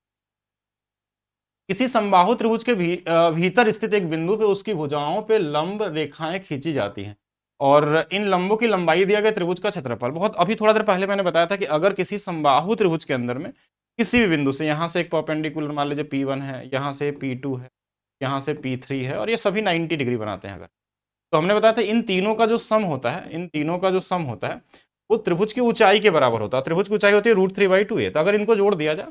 किसी समबाहु त्रिभुज के भीतर स्थित एक बिंदु पे उसकी भुजाओं पे लंब रेखाएं खींची जाती हैं और इन लंबों की लंबाई दिया गया त्रिभुज का क्षेत्रफल। बहुत अभी थोड़ा देर पहले मैंने बताया था कि अगर किसी समबाहु त्रिभुज के अंदर में किसी भी बिंदु से, यहाँ से एक परपेंडिकुलर मान लीजिए P1 है, यहाँ से P2 है, यहाँ से P3 है, और ये सभी 90 डिग्री बनाते हैं अगर, तो हमने बताया था इन तीनों का जो सम होता है, इन तीनों का जो सम होता है वो त्रिभुज की ऊंचाई के बराबर होता है। त्रिभुज की ऊंचाई होती है √3/2a। तो अगर इनको जोड़ दिया जाए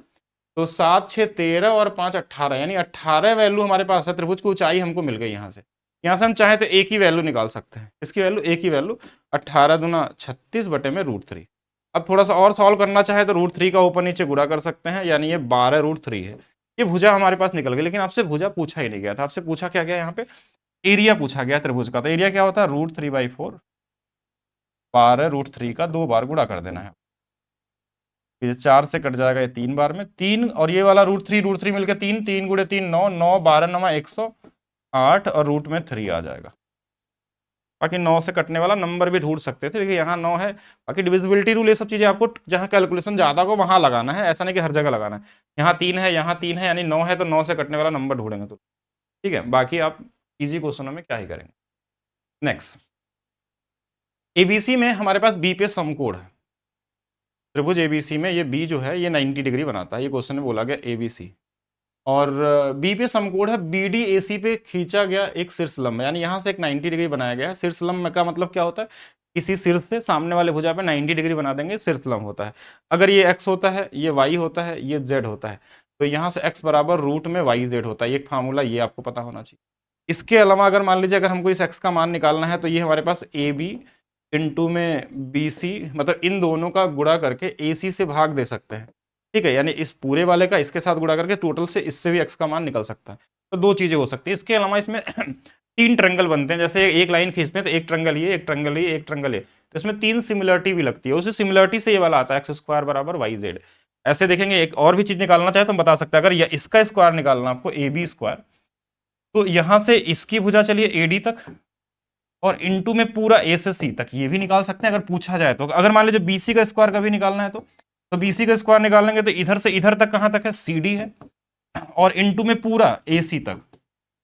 तो 7 6 13 और 5 18, यानी 18 वैल्यू हमारे पास है। त्रिभुज की ऊंचाई हमको मिल गई। यहाँ से हम चाहे तो एक ही वैल्यू निकाल सकते हैं। इसकी वैल्यू, एक ही वैल्यू, 18 दूना 36 बटे में √3। अब थोड़ा सा और सॉल्व करना चाहे तो √3 का ऊपर नीचे गुणा कर सकते हैं, यानी ये 12√3 है। ये भुजा हमारे पास निकल गई। लेकिन आपसे भुजा पूछा ही नहीं गया था, आपसे पूछा क्या गया, यहाँ पे एरिया पूछा गया त्रिभुज का। तो एरिया क्या होता है, √3/4, 12√3 का 2 बार गुणा कर देना है। ये 4 से कट जाएगा, ये 3 बार में 3, और ये वाला √3 मिलकर 3, 3 गुणे 3 9, 9 12 9 108 और रूट में 3 आ जाएगा। बाकी 9 से कटने वाला नंबर भी ढूंढ सकते थे। देखिए यहाँ 9 है। बाकी डिविजिबिलिटी रूल, ये सब चीजें आपको जहाँ कैलकुलेशन ज्यादा हो वहां लगाना है, ऐसा नहीं कि हर जगह लगाना है। यहाँ 3 है, यहाँ 3 है, यानी 9 है, तो 9 से कटने वाला नंबर ढूंढेंगे तो ठीक है। बाकी आप इजी क्वेश्चनों में क्या ही करेंगे। नेक्स्ट, एबीसी में हमारे पास बी पे समकोण है। त्रिभुज एबीसी में ये बी जो है ये 90 डिग्री बनाता है। ये क्वेश्चन में बोला गया एबीसी, और बी पे समकोण है बीडी एसी पे खींचा गया एक शीर्षलंब, यानी यहाँ से एक 90 डिग्री बनाया गया है। शीर्षलंब का मतलब क्या होता है, किसी शीर्ष से सामने वाले भुजा पे 90 डिग्री बना देंगे, शीर्षलंब होता है। अगर ये एक्स होता है, ये वाई होता है, ये जेड होता है, तो यहाँ से एक्स बराबर रूट में वाई जेड होता है। एक फार्मूला ये आपको पता होना चाहिए। इसके अलावा अगर मान लीजिए अगर हमको इस एक्स का मान निकालना है, तो ये हमारे पास ए बी इंटू में बी सी, मतलब इन दोनों का गुणा करके ए सी से भाग दे सकते हैं। ठीक है, यानी इस पूरे वाले का इसके साथ गुणा करके टोटल से इससे भी एक्स का मान निकल सकता है। तो दो चीजें हो सकती है। इसके अलावा इसमें 3 ट्रायंगल बनते हैं। जैसे एक लाइन खींचते हैं तो एक ट्रायंगल ये, एक ट्रायंगल ये, एक ट्रायंगल ये, तो इसमें 3 सिमिलरिटी भी लगती है। उसी सिमिलरिटी से ये वाला आता है x² बराबर वाई जेड। ऐसे देखेंगे, एक और भी चीज निकालना चाहे तो हम बता सकते हैं। अगर इसका स्क्वायर निकालना आपको AB², तो यहां से इसकी भुजा चलिए AD तक, और इंटू में पूरा A से C तक, ये भी निकाल सकते हैं अगर पूछा जाए तो। अगर मान लीजिए BC का स्क्वायर का भी निकालना है तो BC का स्क्वायर निकालेंगे तो इधर से इधर तक कहां तक है, CD है, और इंटू में पूरा AC तक,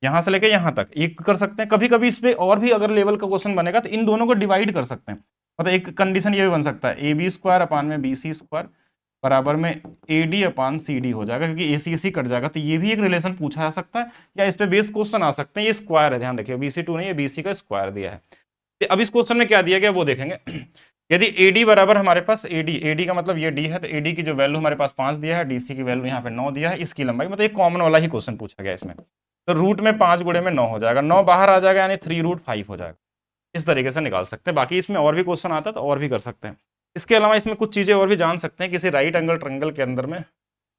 यहाँ से लेके यहाँ तक एक कर सकते हैं। कभी कभी इस पे और भी अगर लेवल का क्वेश्चन बनेगा तो इन दोनों को डिवाइड कर सकते हैं। मतलब एक कंडीशन ये भी बन सकता है, ए बी स्क्वायर अपान में बी सी स्क्वायर बराबर में A D upon C D हो जाएगा, क्योंकि ए सी सी कट जाएगा। तो ये भी एक रिलेशन पूछा जा सकता है, या इस पे बेस क्वेश्चन आ सकते हैं। ये स्क्वायर है, ध्यान रखिए, बी सी टू नहीं है, बी सी का स्क्वायर दिया है। तो अब इस क्वेश्चन में क्या दिया गया वो देखेंगे। यदि ए डी बराबर हमारे पास ए डी का मतलब ये डी है, तो ए डी की जो वैल्यू हमारे पास 5 दिया है, डी सी की वैल्यू यहाँ पे 9 दिया है, इसकी लंबाई, मतलब एक कॉमन वाला ही क्वेश्चन पूछा गया इसमें। तो रूट में 5 गुणे में 9 हो जाएगा, 9 बाहर आ जाएगा, यानी 3√5 हो जाएगा। इस तरीके से निकाल सकते हैं। बाकी इसमें और भी क्वेश्चन आता है तो और भी कर सकते हैं। इसके अलावा इसमें कुछ चीज़ें और भी जान सकते हैं। किसी राइट एंगल ट्रायंगल के अंदर में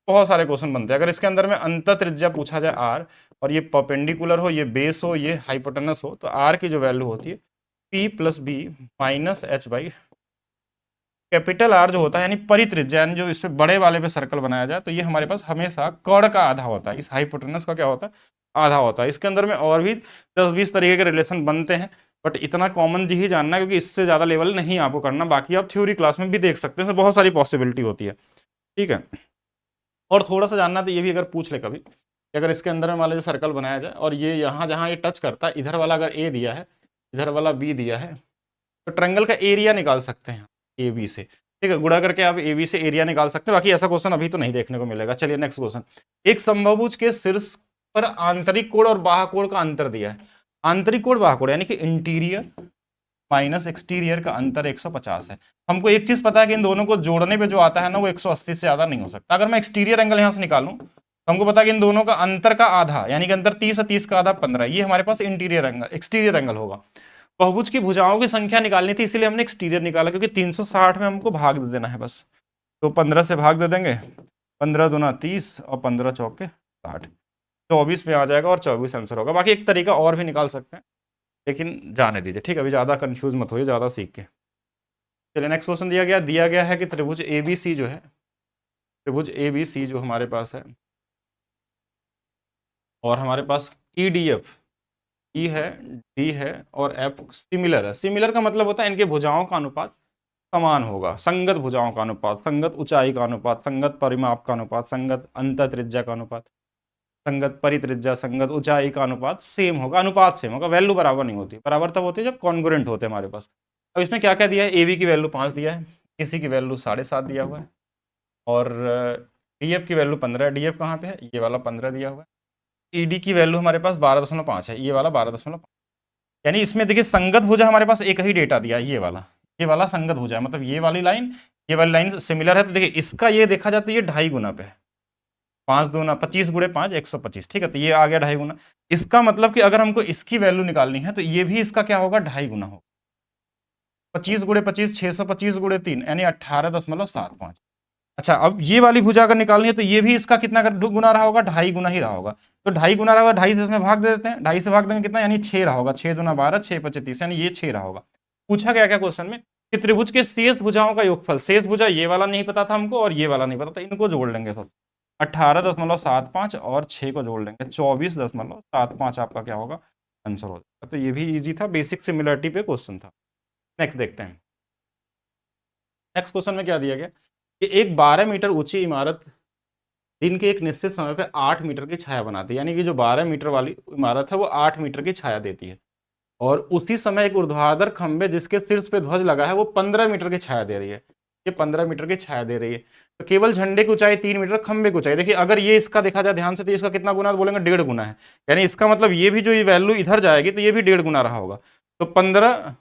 बहुत सारे क्वेश्चन बनते हैं। अगर इसके अंदर में अंत त्रिज्या पूछा जाए आर, और ये परपेंडिकुलर हो, ये बेस हो, ये हाइपोटेनस हो, तो आर की जो वैल्यू होती है P plus B minus H by capital R जो होता है, यानी परित्रिज्या, यानी जो इस पे बड़े वाले पे सर्कल बनाया जाए, तो ये हमारे पास हमेशा कर्ण का आधा होता है। इस हाइपोटेनस का क्या होता है, आधा होता है। इसके अंदर में और भी 10-20 तरीके के रिलेशन बनते हैं, बट इतना कॉमन ही जानना है, क्योंकि इससे ज़्यादा लेवल नहीं आपको करना। बाकी आप थ्योरी क्लास में भी देख सकते हैं, इसमें बहुत सारी पॉसिबिलिटी होती है, ठीक है। और थोड़ा सा जानना तो ये भी अगर पूछ ले कभी कि अगर इसके अंदर में मान लीजिए सर्कल बनाया जाए, और ये यहाँ जहाँ ये टच करता है, इधर वाला अगर ए दिया है, इधर वाला बी दिया है, तो ट्रायंगल का एरिया निकाल सकते हैं ए बी से, ठीक है। गुणा करके आप ए बी से एरिया निकाल सकते हैं। बाकी ऐसा क्वेश्चन अभी तो नहीं देखने को मिलेगा। चलिए नेक्स्ट क्वेश्चन। एक समबाहुभुज के शीर्ष पर आंतरिक कोण और बाह्य कोण का अंतर दिया है। आंतरिक कोण बाह्य कोण यानी कि इंटीरियर माइनस एक्सटीरियर का अंतर 150 है। हमको एक चीज पता है कि इन दोनों को जोड़ने पे जो आता है ना, वो 180 से ज्यादा नहीं हो सकता। अगर मैं एक्सटीरियर एंगल यहां से निकालूं तो हमको पता है कि इन दोनों का अंतर का आधा, यानी कि अंतर 30 है, 30 का आधा 15, ये हमारे पास इंटीरियर एंगल एक्सटीरियर एंगल होगा। बहुभुज की भुजाओं की संख्या निकालनी थी, इसीलिए हमने एक्सटीरियर निकाला, क्योंकि 360 में हमको भाग दे देना है बस। तो 15 से भाग दे देंगे, 15 दूना 30 और 15 चौके 60, 24 में आ जाएगा और 24 आंसर होगा। बाकी एक तरीका और भी निकाल सकते हैं, लेकिन जाने दीजिए, ठीक है। अभी ज़्यादा कंफ्यूज मत होइए, ज़्यादा सीख के। चलिए नेक्स्ट क्वेश्चन दिया गया है कि त्रिभुज ए बी सी जो है, त्रिभुज ए बी सी जो हमारे पास है, और हमारे पास ई डी एफ, ई है, डी है और एफ सिमिलर है। सिमिलर का मतलब होता है इनके भुजाओं का अनुपात समान होगा। संगत भुजाओं का अनुपात, संगत ऊंचाई का अनुपात, संगत परिमाप का अनुपात, संगत अंत त्रिज्या का अनुपात, संगत परित्रिज्या, संगत ऊंचाई का अनुपात सेम होगा। अनुपात सेम होगा, वैल्यू बराबर नहीं होती। बराबर तब होती है जब कॉन्ग्रुएंट होते हैं हमारे पास। अब इसमें क्या क्या दिया है, ए बी की वैल्यू 5 दिया है, इसी की वैल्यू 7.5 दिया हुआ है, और डी एफ की वैल्यू 15 है। डी एफ कहाँ पे है, ये वाला 15 दिया हुआ है। ई डी की वैल्यू हमारे पास 12.5 है, ये वाला 12.5। यानी इसमें देखिए संगत भुजा हमारे पास एक ही डेटा दिया है, ये वाला संगत भुजा है, मतलब ये वाली लाइन सिमिलर है। तो देखिए इसका ये देखा जाए तो ये 2.5 गुना पे है, 5 दूना 25 गुणे 5 125, ठीक है। तो ये आ गया 2.5 गुना। इसका मतलब कि अगर हमको इसकी वैल्यू निकालनी है तो ये भी इसका क्या होगा, 2.5 गुना होगा। 25 गुणे 25 625 गुणे 3 यानी 18.75। अच्छा, अब ये वाली भुजा अगर निकालनी है तो ये भी इसका कितना गुना रहा होगा, 2.5 गुना ही रहा होगा। तो 2.5 गुना रहा होगा, 2.5 से इसमें भाग दे देते हैं, 2.5 से भाग देंगे कितना, यानी 6 रहा होगा। 6 दूना 12 6 5 30, यानी ये 6 रहा होगा। पूछा गया क्या क्वेश्चन में कि त्रिभुज के शेष भुजाओं का योगफल, शेष भुजा ये वाला नहीं पता था हमको और ये वाला नहीं पता था, इनको जोड़ लेंगे। सब 18.75 और 6 को जोड़ लेंगे, 24.75 आपका क्या होगा, आंसर हो जाएगा। तो ये भी इजी था, बेसिक सिमिलरिटी पे क्वेश्चन था। नेक्स्ट देखते हैं। नेक्स्ट क्वेश्चन में क्या दिया गया कि एक 12 मीटर ऊंची इमारत दिन के एक निश्चित समय पे 8 मीटर की छाया बनाती है। यानी कि जो 12 मीटर वाली इमारत है वो 8 मीटर की छाया देती है, और उसी समय एक ऊर्ध्वाधर खंभे जिसके शीर्ष पे ध्वज लगा है वो 15 मीटर की छाया दे रही है। ये 15 मीटर की छाया दे रही है। तो केवल झंडे की ऊंचाई 3 मीटर, खंभे की ऊंचाई देखिए, अगर ये इसका देखा जाए ध्यान से तो इसका कितना गुना, बोलेंगे 1.5 गुना है। यानी इसका मतलब ये भी जो ये वैल्यू इधर जाएगी तो ये भी 1.5 गुना रहा होगा। तो 15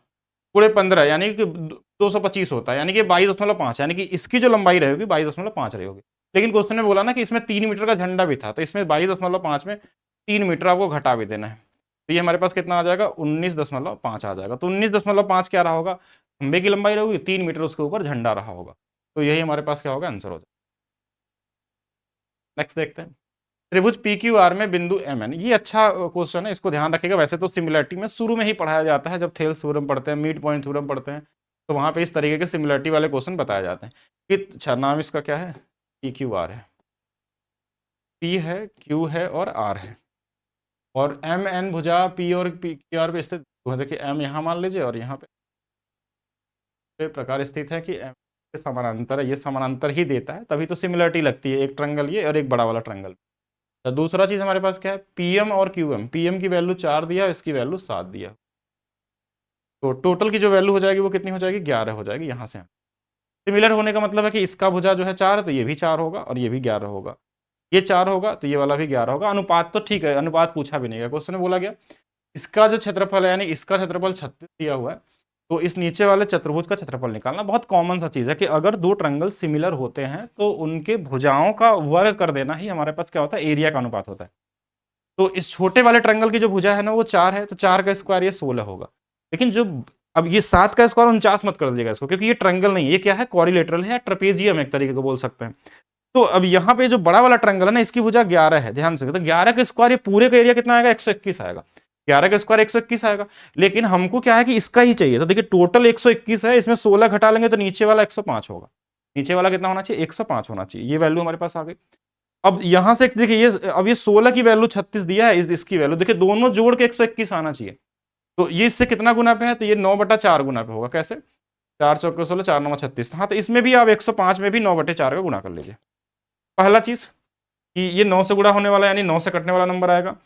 गुणे 15 यानी कि 225 होता है, यानी कि 22.5, यानी कि इसकी जो लंबाई रहेगी 22.5 रही होगी। लेकिन क्वेश्चन में बोला ना कि इसमें 3 मीटर का झंडा भी था, तो इसमें 22.5 में 3 मीटर आपको घटा भी देना है। तो ये हमारे पास कितना आ जाएगा, 19.5 आ जाएगा। तो 19.5 क्या रहा होगा, खंबे की लंबाई रहेगी, 3 मीटर उसके ऊपर झंडा रहा होगा। तो यही हमारे पास क्या होगा, आंसर हो जाएगा। नेक्स्ट देखते हैं। त्रिभुज पी क्यू आर में बिंदु एम एन, ये अच्छा क्वेश्चन है, इसको ध्यान रखिएगा। वैसे तो सिमिलरिटी में शुरू में ही पढ़ाया जाता है, जब थेल्स थ्योरम पढ़ते हैं, मिड पॉइंट थ्योरम पढ़ते हैं, तो वहाँ पे इस तरीके के सिमिलरिटी वाले क्वेश्चन बताए जाते हैं कि अच्छा नाम इसका क्या है, पी क्यू आर है, पी है, क्यू है और आर है, और एम एन भुजा पी और पी क्यू आर पे स्थित। देखिए एम यहाँ मान लीजिए और यहाँ पे प्रकार स्थित है कि एम के समानांतर है, ये समानांतर ही देता है, तभी तो सिमिलरिटी लगती है। एक ट्रायंगल ये और एक बड़ा वाला ट्रायंगल। तो दूसरा चीज हमारे पास क्या है, पीएम और क्यूएम। पीएम की वैल्यू 4 दिया, इसकी वैल्यू 7 दिया, तो टोटल की जो वैल्यू हो जाएगी वो कितनी हो जाएगी, 11 हो जाएगी। यहाँ से सिमिलर होने का मतलब है कि इसका भुजा जो है 4 है तो ये भी 4 होगा और ये भी 11 होगा, ये 4 होगा तो ये वाला भी 11 होगा। अनुपात तो ठीक है, अनुपात पूछा भी नहीं है, क्वेश्चन में बोला गया इसका जो क्षेत्रफल है, यानी इसका क्षेत्रफल 36 दिया हुआ है, तो इस नीचे वाले चतुर्भुज का क्षेत्रफल निकालना। बहुत कॉमन सा चीज है कि अगर दो ट्रायंगल सिमिलर होते हैं तो उनके भुजाओं का वर्ग कर देना ही हमारे पास क्या होता है, एरिया का अनुपात होता है। तो इस छोटे वाले ट्रायंगल की जो भुजा है ना वो 4 है, तो 4 का स्क्वायर ये 16 होगा। लेकिन जो अब ये 7 का स्क्वायर 49 मत कर दीजिएगा इसको, क्योंकि ये ट्रायंगल नहीं है, ये क्या है, क्वाड्रिलेटरल है, ट्रेपेजियम एक तरीके को बोल सकते हैं। तो अब यहाँ पे जो बड़ा वाला ट्रायंगल है ना, इसकी भुजा 11 है, ध्यान से, तो 11 का स्क्वायर ये पूरे का एरिया कितना आएगा, 121 आएगा। 11 का स्क्वायर 121 आएगा। लेकिन हमको क्या है कि इसका ही चाहिए, तो देखिए टोटल 121 है, इसमें 16 घटा लेंगे तो नीचे वाला 105 होगा। नीचे वाला कितना होना चाहिए, 105 होना चाहिए। ये वैल्यू हमारे पास आ गई। अब यहां से देखिए ये, अब ये 16 की वैल्यू 36 दिया है, इसकी वैल्यू देखिए दोनों जोड़ के 121 आना चाहिए। तो ये इससे कितना गुना पे है, तो ये 9/4 गुना पे होगा। कैसे, 4 चौके 16, 4 9 36। हाँ, तो इसमें भी आप 105 में भी 9/4 का गुना कर लीजिए। पहला चीज कि ये 9 से गुणा होने वाला है, यानी 9 से कटने वाला नंबर आएगा।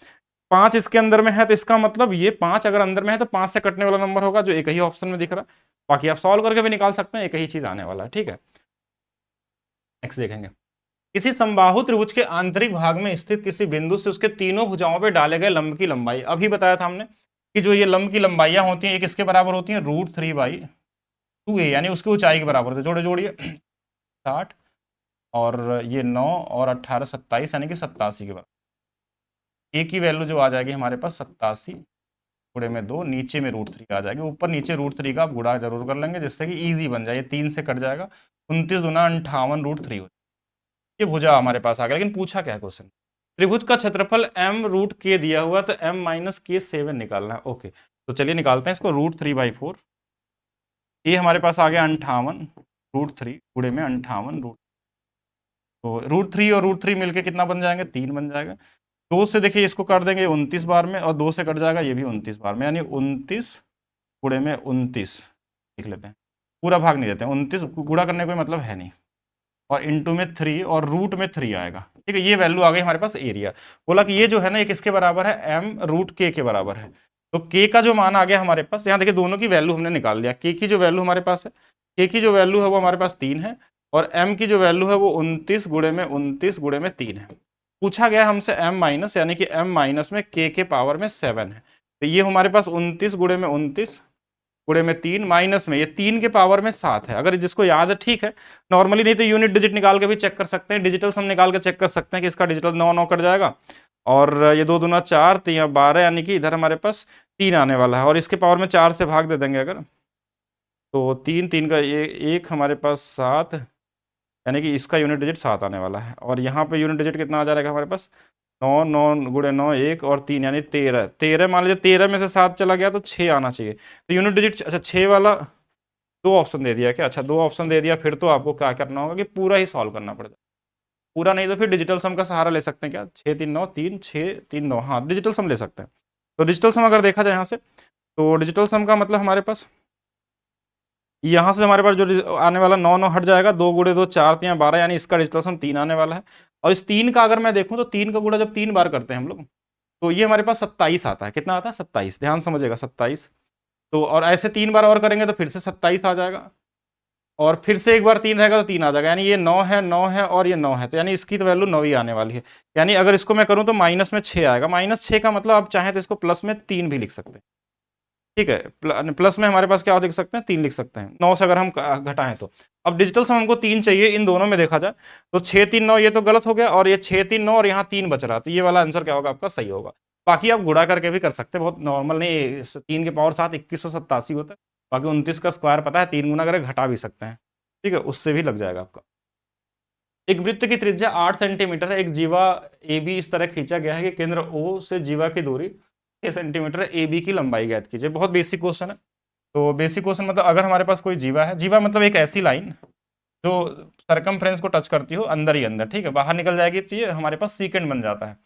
5 इसके अंदर में है, तो इसका मतलब ये 5 अगर अंदर में है तो 5 से कटने वाला नंबर होगा, जो एक ही ऑप्शन में दिख रहा है। बाकी आप सॉल्व करके भी निकाल सकते हैं, एक ही चीज आने वाला है। ठीक है, नेक्स्ट देखेंगे। किसी समबाहु त्रिभुज के आंतरिक भाग में स्थित किसी बिंदु से उसके तीनों भुजाओं पर डाले गए लंब की लंबाई। अभी बताया था हमने कि जो ये लंब की लंबाइयां होती हैं, एक इसके बराबर होती हैं √3/2a, यानी उसकी ऊंचाई के बराबर होती है। जोड़े जोड़िए 60 और ये 9 और 18 27, यानी कि 87 के बराबर। ए की वैल्यू जो आ जाएगी हमारे पास 87 गुणे में 2, नीचे में √3 आ जाएगी। ऊपर नीचे √3 का आप गुणा जरूर कर लेंगे, जिससे कि ईजी बन जाए। 3 से कट जाएगा, 29 दूना 58 √3 हो। ये भुजा हमारे पास आ गया। लेकिन पूछा क्या है क्वेश्चन, त्रिभुज का क्षेत्रफल m√k दिया हुआ, तो m-k7 निकालना है। ओके, तो चलिए निकालते हैं इसको। √3/4, ये हमारे पास आ गया 58 √3 गुणे में 58 रूट, तो √3 और √3 मिलके कितना बन जाएंगे, 3 बन जाएगा। 2 से देखिए इसको कर देंगे 29 बार में, और 2 से कट जाएगा ये भी 29 बार में, यानी 29 गुणे में 29 लिख लेते हैं। पूरा भाग नहीं देते हैं, 29 गुणा करने का कोई मतलब है नहीं, और इंटू में 3 और रूट में 3 आएगा। ठीक है, ये वैल्यू आ गई हमारे पास एरिया। बोला कि ये जो है ना, ये किसके बराबर है, m√k के बराबर है। तो k का जो मान आ गया हमारे पास, यहाँ देखिए दोनों की वैल्यू हमने निकाल लिया। k की जो वैल्यू हमारे पास है, k की जो वैल्यू है वो हमारे पास 3 है, और m की जो वैल्यू है वो 29 गुणे में 29 गुणे में 3 है। पूछा गया हमसे m माइनस, यानी कि m माइनस में k के पावर में 7 है। तो ये हमारे पास 29 गुणे में 29 गुणे में 3 माइनस में ये 3 के पावर में 7 है। अगर जिसको याद है ठीक है, नॉर्मली नहीं तो यूनिट डिजिट निकाल के भी चेक कर सकते हैं, डिजिटल सम निकाल के चेक कर सकते हैं कि इसका डिजिटल 9 9 कट जाएगा, और ये 2 दूना 4, तो यहाँ 12, यानी कि इधर हमारे पास 3 आने वाला है, और इसके पावर में 4 से भाग दे देंगे अगर, तो 3 3 का ये 1 हमारे पास 7, यानी कि इसका यूनिट डिजिट 7 आने वाला है। और यहाँ पे यूनिट डिजिट कितना आ जाएगा हमारे पास, 9 9 गुणे 9 1 और 3, यानी 13 13, मान लीजिए 13 में से 7 चला गया तो 6 आना चाहिए। तो यूनिट डिजिट, अच्छा 6 वाला 2 ऑप्शन दे दिया क्या, अच्छा 2 ऑप्शन दे दिया, फिर तो आपको क्या करना होगा कि पूरा ही सॉल्व करना पड़ेगा। पूरा नहीं तो फिर डिजिटल सम का सहारा ले सकते हैं। क्या, 6 3 9 3 6 3 9, हाँ डिजिटल सम ले सकते हैं। तो डिजिटल सम अगर देखा जाए यहाँ से, तो डिजिटल सम का मतलब हमारे पास यहाँ से हमारे पास जो आने वाला 9 9 हट जाएगा, 2 गुणे 2 4 3 12, यानी इसका डिजिटल सम 3 आने वाला है। और इस 3 का अगर मैं देखूँ तो 3 का गुणा जब 3 बार करते हैं हम लोग, तो ये हमारे पास 27 आता है। कितना आता है, 27, ध्यान समझिएगा 27। तो और ऐसे 3 बार और करेंगे तो फिर से 27 आ जाएगा, और फिर से एक बार 3 रहेगा तो 3 आ जाएगा, यानी ये 9 है 9 है और ये 9 है, तो यानी इसकी तो वैल्यू 9 ही आने वाली है। यानी अगर इसको मैं करूँ तो माइनस में 6 आएगा। -6 का मतलब आप चाहें तो इसको प्लस में 3 भी लिख सकते हैं। ठीक है, प्लस में हमारे पास क्या लिख सकते हैं, 3 लिख सकते हैं, 9 से अगर हम घटाएं तो। अब डिजिटल सम हमको 3 चाहिए, इन दोनों में देखा जाए तो 6 3 9 ये तो गलत हो गया, और ये 6 3 9 और यहाँ 3 बच रहा, तो ये वाला आंसर क्या होगा आपका, सही होगा। बाकी आप गुणा करके भी कर सकते हैं, बहुत नॉर्मल नहीं, 3 के पावर 7 2187 होता है। बाकी 29 का स्क्वायर पता है, 3 गुना करके घटा भी सकते हैं। ठीक है, उससे भी लग जाएगा आपका। एक वृत्त की त्रिज्या 8 सेंटीमीटर है, एक जीवा ए बी इस तरह खींचा गया है कि केंद्र ओ से जीवा की दूरी 6 सेंटीमीटर है, ए बी की लंबाई ज्ञात कीजिए। बहुत बेसिक क्वेश्चन है। तो बेसिक क्वेश्चन मतलब अगर हमारे पास कोई जीवा है, जीवा मतलब एक ऐसी लाइन जो सरकमफ्रेंस को टच करती हो अंदर ही अंदर, ठीक है, बाहर निकल जाएगी तो ये हमारे पास सीकेंड बन जाता है।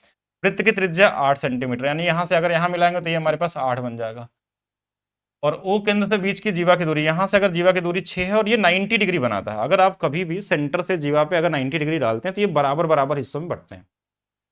वृत्त की त्रिज्या 8 सेंटीमीटर, यानी यहाँ से अगर यहाँ मिलाएंगे तो ये हमारे पास 8 बन जाएगा। और ओ केंद्र से बीच की जीवा की दूरी, यहाँ से अगर जीवा की दूरी 6 है, और ये 90 डिग्री बनाता है। अगर आप कभी भी सेंटर से जीवा पे अगर 90 डिग्री डालते हैं तो ये बराबर बराबर हिस्सों में बंटते हैं।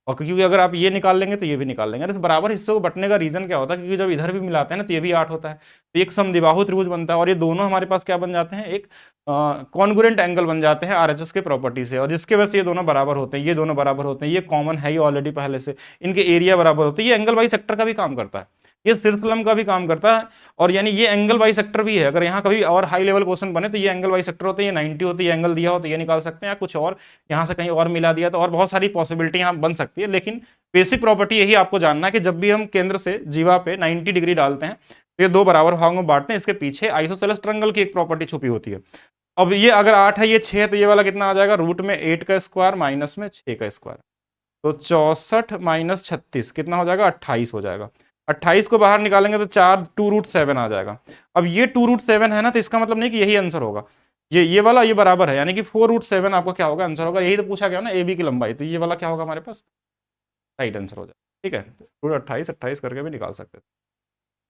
और क्योंकि अगर आप ये निकाल लेंगे तो ये भी निकाल लेंगे। तो बराबर हिस्से को बंटने का रीजन क्या होता है, क्योंकि जब इधर भी मिलाते हैं ना तो ये भी 8 होता है, तो एक समद्विबाहु त्रिभुज बनता है और ये दोनों हमारे पास क्या बन जाते हैं, एक कॉन्ग्रुएंट एंगल बन जाते हैं आरएचएस के प्रॉपर्टी से, और जिसके वजह से ये दोनों बराबर होते हैं, ये दोनों बराबर होते हैं, ये कॉमन है ये ऑलरेडी पहले से, इनके एरिया बराबर होते हैं, ये एंगल बाई सेक्टर का भी काम करता है, ये शीर्षलंब का भी काम करता है, और यानी ये एंगल बाई सेक्टर भी है। अगर यहाँ कभी और हाई लेवल क्वेश्चन बने तो ये एंगल बाई सेक्टर होते हैं, ये 90 होती है, एंगल दिया हो तो ये निकाल सकते हैं, या कुछ और यहाँ से कहीं और मिला दिया तो और बहुत सारी पॉसिबिलिटी यहाँ बन सकती है। लेकिन बेसिक प्रॉपर्टी यही आपको जानना है कि जब भी हम केंद्र से जीवा पे 90 डिग्री डालते हैं तो ये दो बराबर भागों में बांटते हैं, इसके पीछे आइसोसेलेस ट्रायंगल की एक प्रॉपर्टी छुपी होती है। अब ये अगर 8 है, ये 6 है, तो ये वाला कितना आ जाएगा, रूट में 8 का स्क्वायर माइनस में 6 का स्क्वायर, तो 64 माइनस 36 कितना हो जाएगा, 28 हो जाएगा। 28 को बाहर निकालेंगे तो 4 2√7 आ जाएगा। अब ये 2√7 है ना, तो इसका मतलब नहीं कि यही आंसर होगा, ये वाला ये बराबर है, यानी कि 4√7 आपको क्या होगा, आंसर होगा। यही तो पूछा गया ना ए बी की लंबाई, तो ये वाला क्या होगा हमारे पास, राइट आंसर हो जाएगा। ठीक है, रूट 28 28 करके भी निकाल सकते हैं।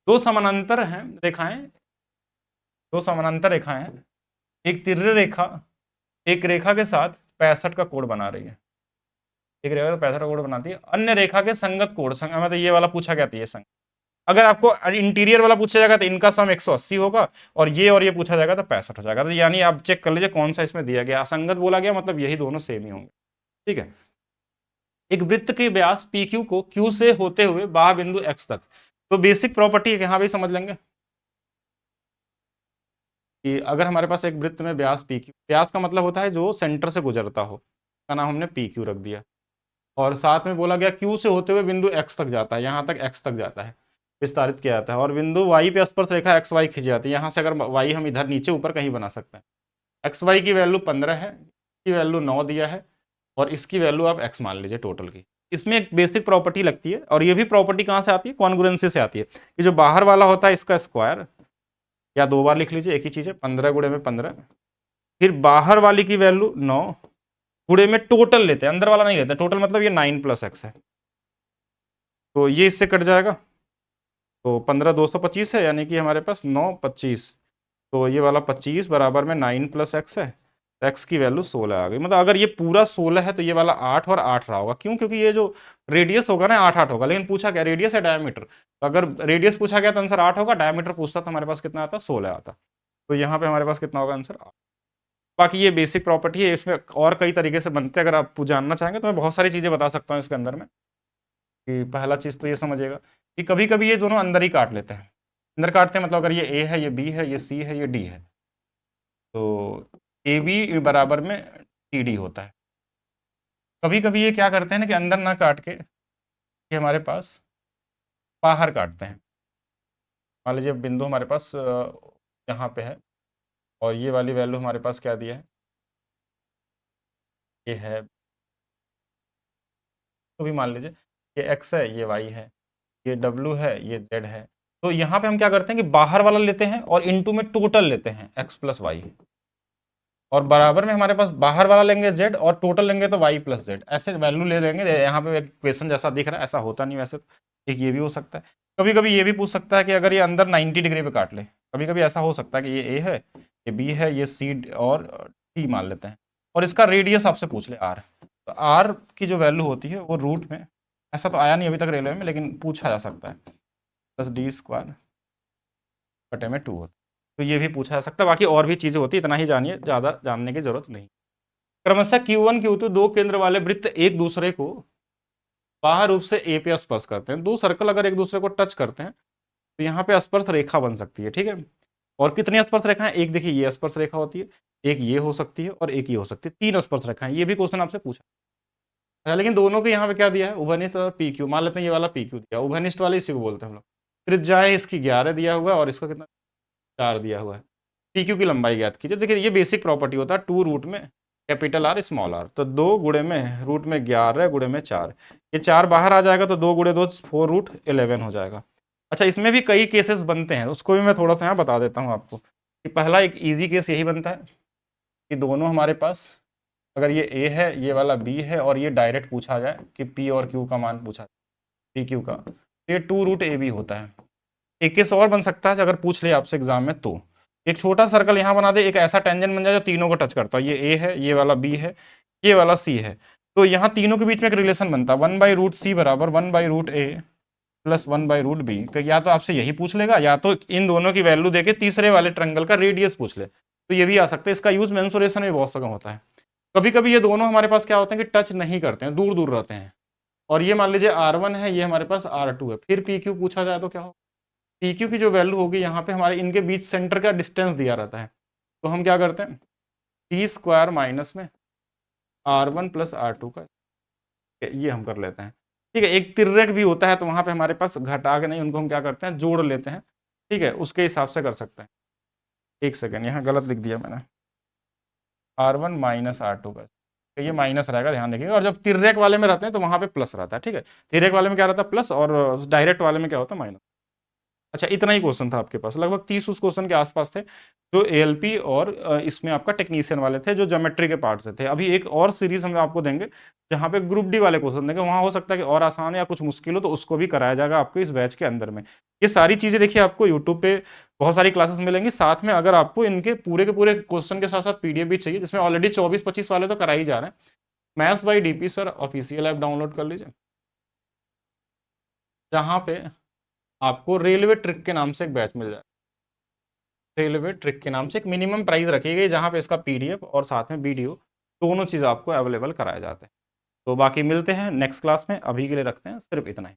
दो समानांतर हैं रेखाएं, दो समानांतर रेखाएं हैं, एक तिर्य रेखा एक रेखा के साथ 65 का कोण बना रही है, एक रेखा तो 65 का कोण बनाती है, अन्य रेखा के संगत कोण मतलब ये वाला पूछा गया था, ये संगत। अगर आपको इंटीरियर वाला पूछा जाएगा तो इनका सम 180 होगा, और ये पूछा जाएगा तो 65 हो जाएगा। तो यानी आप चेक कर लीजिए कौन सा इसमें दिया गया, असंगत बोला गया, मतलब यही दोनों सेम ही होंगे। ठीक है, एक वृत्त के व्यास PQ को Q से होते हुए बाह्य बिंदु X तक, तो बेसिक प्रॉपर्टी यहाँ भी समझ लेंगे कि अगर हमारे पास एक वृत्त में व्यास PQ, व्यास का मतलब होता है जो सेंटर से गुजरता हो, का नाम हमने PQ रख दिया, और साथ में बोला गया Q से होते हुए बिंदु X तक जाता है, यहाँ तक X तक जाता है, विस्तारित किया जाता है, और बिंदु Y पे स्पर्श रेखा XY खींची जाती है, यहाँ से अगर Y हम इधर नीचे ऊपर कहीं बना सकते हैं। XY की वैल्यू 15 है, इसकी वैल्यू 9 दिया है, और इसकी वैल्यू आप X मान लीजिए टोटल की। इसमें एक बेसिक प्रॉपर्टी लगती है, और ये भी प्रॉपर्टी कहाँ से आती है, कॉन्ग्रुएंसी से आती है, कि जो बाहर वाला होता है इसका स्क्वायर, या 2 बार लिख लीजिए, एक ही चीज़ है, 15 गुणे में 15, फिर बाहर वाली की वैल्यू 9 गुणे में टोटल लेते हैं, अंदर वाला नहीं लेते, टोटल मतलब ये 9 + x है, तो ये इससे कट जाएगा, तो 15 225 है, यानी कि हमारे पास 9 25, तो ये वाला 25 बराबर में 9 + x है, x की वैल्यू 16 आ गई। मतलब अगर ये पूरा 16 है तो ये वाला 8 और 8 रहा होगा, क्यों, क्योंकि ये जो रेडियस होगा ना 8 8 होगा, लेकिन पूछा क्या रेडियस है डायमीटर, तो अगर रेडियस पूछा गया तो आंसर 8 होगा, डायमीटर पूछता तो हमारे पास कितना आता, 16 आता, तो यहाँ पे हमारे पास कितना होगा आंसर 8। बाकी ये बेसिक प्रॉपर्टी है, इसमें और कई तरीके से बनते हैं, अगर आप जानना चाहेंगे तो मैं बहुत सारी चीज़ें बता सकता हूँ इसके अंदर में। कि पहला चीज़ तो ये समझिएगा कि कभी कभी ये दोनों अंदर ही काट लेते हैं, अंदर काटते हैं मतलब अगर ये A है, ये B है, ये C है, ये D है, तो AB बराबर में TD होता है। कभी कभी ये क्या करते हैं ना कि अंदर ना काट के ये हमारे पास बाहर काटते हैं। मान लीजिए बिंदु हमारे पास यहाँ पे है, और ये वाली वैल्यू हमारे पास क्या दिया है, ये है, तो भी मान लीजिए ये x है, ये y है, ये w है, ये z है, तो यहाँ पे हम क्या करते हैं कि बाहर वाला लेते हैं और इनटू में टोटल लेते हैं x + y, और बराबर में हमारे पास बाहर वाला लेंगे z और टोटल लेंगे तो y + z, ऐसे वैल्यू ले लेंगे। यहाँ पे एक क्वेश्चन जैसा दिख रहा है, ऐसा होता नहीं वैसे, तो एक ये भी हो सकता है। कभी कभी ये भी पूछ सकता है कि अगर ये अंदर 90 डिग्री पे काट ले, कभी कभी ऐसा हो सकता है कि ये A है, ये B है, ये C और T मान लेते हैं, और इसका रेडियस आपसे पूछ ले R, तो R की जो वैल्यू होती है वो रूट में, ऐसा तो आया नहीं अभी तक रेलवे में, लेकिन पूछा जा सकता है, +d² बटे में 2 होता है, तो ये भी पूछा जा सकता है। बाकी और भी चीज़ें होती है, इतना ही जानिए, ज़्यादा जानने की जरूरत नहीं। क्रमशः Q1 Q2 दो केंद्र वाले वृत्त एक दूसरे को बाह्य रूप से A पे स्पर्श करते हैं। दो सर्कल अगर एक दूसरे को टच करते हैं तो यहाँ पे स्पर्श रेखा बन सकती है, ठीक है। और कितनी स्पर्श रेखाएं, एक देखिए ये स्पर्श रेखा होती है, एक ये हो सकती है, और एक ये हो सकती है, 3 स्पर्श रेखाएं। ये भी क्वेश्चन आपसे पूछा है, लेकिन दोनों के यहाँ पे क्या दिया है, उभयनिष्ठ और PQ, मान लेते हैं ये वाला PQ दिया, उभयनिष्ठ वाले इसी को बोलते हैं हम लोग। त्रिज्या है इसकी 11 दिया हुआ है, और इसका कितना 4 दिया हुआ है। PQ की लंबाई ज्ञात कीजिए। देखिए ये बेसिक प्रॉपर्टी होता है, 2 रूट में कैपिटल R स्मॉल r, तो 2 गुणे में रूट में 11 गुणे में 4, ये 4 बाहर आ जाएगा तो 2 गुणे 2 4√11 हो जाएगा। अच्छा, इसमें भी कई केसेस बनते हैं, उसको भी मैं थोड़ा सा यहाँ बता देता हूँ आपको कि पहला एक इजी केस यही बनता है कि दोनों हमारे पास, अगर ये A है, ये वाला B है, और ये डायरेक्ट पूछा जाए कि P और Q का मान पूछा जाए, PQ का, तो ये 2√AB होता है। एक केस और बन सकता है अगर पूछ ले आपसे एग्जाम में, तो एक छोटा सर्कल यहाँ बना दे, एक ऐसा टेंजेंट बन जाए जो तीनों को टच करता है, ये A है, ये वाला B है, ये वाला C है, तो यहाँ तीनों के बीच में एक रिलेशन बनता है, 1/√c बराबर 1/√a प्लस 1/√b। या तो आपसे यही पूछ लेगा, या तो इन दोनों की वैल्यू देके तीसरे वाले ट्रायंगल का रेडियस पूछ ले, तो ये भी आ सकता है। इसका यूज मेंसुरेशन में बहुत कम होता है। कभी कभी ये दोनों हमारे पास क्या होते हैं कि टच नहीं करते हैं, दूर दूर रहते हैं, और ये मान लीजिए R1 है, ये हमारे पास R2 है, फिर PQ पूछा जाए तो क्या हो, PQ की जो वैल्यू होगी यहाँ पे हमारे इनके बीच सेंटर का डिस्टेंस दिया रहता है, तो हम क्या करते हैं T² माइनस में R1 प्लस R2 का, ये हम कर लेते हैं। ठीक है, एक तिर्यक भी होता है तो वहां पे हमारे पास घटा के नहीं, उनको हम क्या करते हैं जोड़ लेते हैं। ठीक है, उसके हिसाब से कर सकते हैं। एक सेकेंड, यहाँ गलत लिख दिया मैंने, R1 माइनस R2 का, तो ये माइनस रहेगा, ध्यान रखिएगा। और जब तिर्यक वाले में रहते हैं तो वहां पे प्लस रहता है। ठीक है, तिर्यक वाले में क्या रहता है प्लस, और डायरेक्ट वाले में क्या होता है माइनस। अच्छा, इतना ही क्वेश्चन था आपके पास, लगभग 30 उस क्वेश्चन के आसपास थे जो एएलपी और इसमें आपका टेक्नीशियन वाले थे, जो ज्योमेट्री के पार्ट से थे। अभी एक और सीरीज हम आपको देंगे जहाँ पे ग्रुप डी वाले क्वेश्चन देंगे, वहाँ हो सकता है कि और आसान या कुछ मुश्किल हो, तो उसको भी कराया जाएगा आपको इस बैच के अंदर में। ये सारी चीज़ें देखिए आपको यूट्यूब पे बहुत सारी क्लासेस मिलेंगी, साथ में अगर आपको इनके पूरे के पूरे क्वेश्चन के साथ साथ पीडीएफ भी चाहिए, जिसमें ऑलरेडी 24-25 वाले तो करा ही जा रहे हैं। Maths by DP sir official app download कर लीजिए, जहाँ पे आपको रेलवे ट्रिक के नाम से एक बैच मिल जाए। रेलवे ट्रिक के नाम से एक मिनिमम प्राइस रखी गई, जहाँ पे इसका पीडीएफ और साथ में वीडियो दोनों चीज़ आपको अवेलेबल कराए जाते हैं। तो बाकी मिलते हैं नेक्स्ट क्लास में, अभी के लिए रखते हैं सिर्फ इतना ही।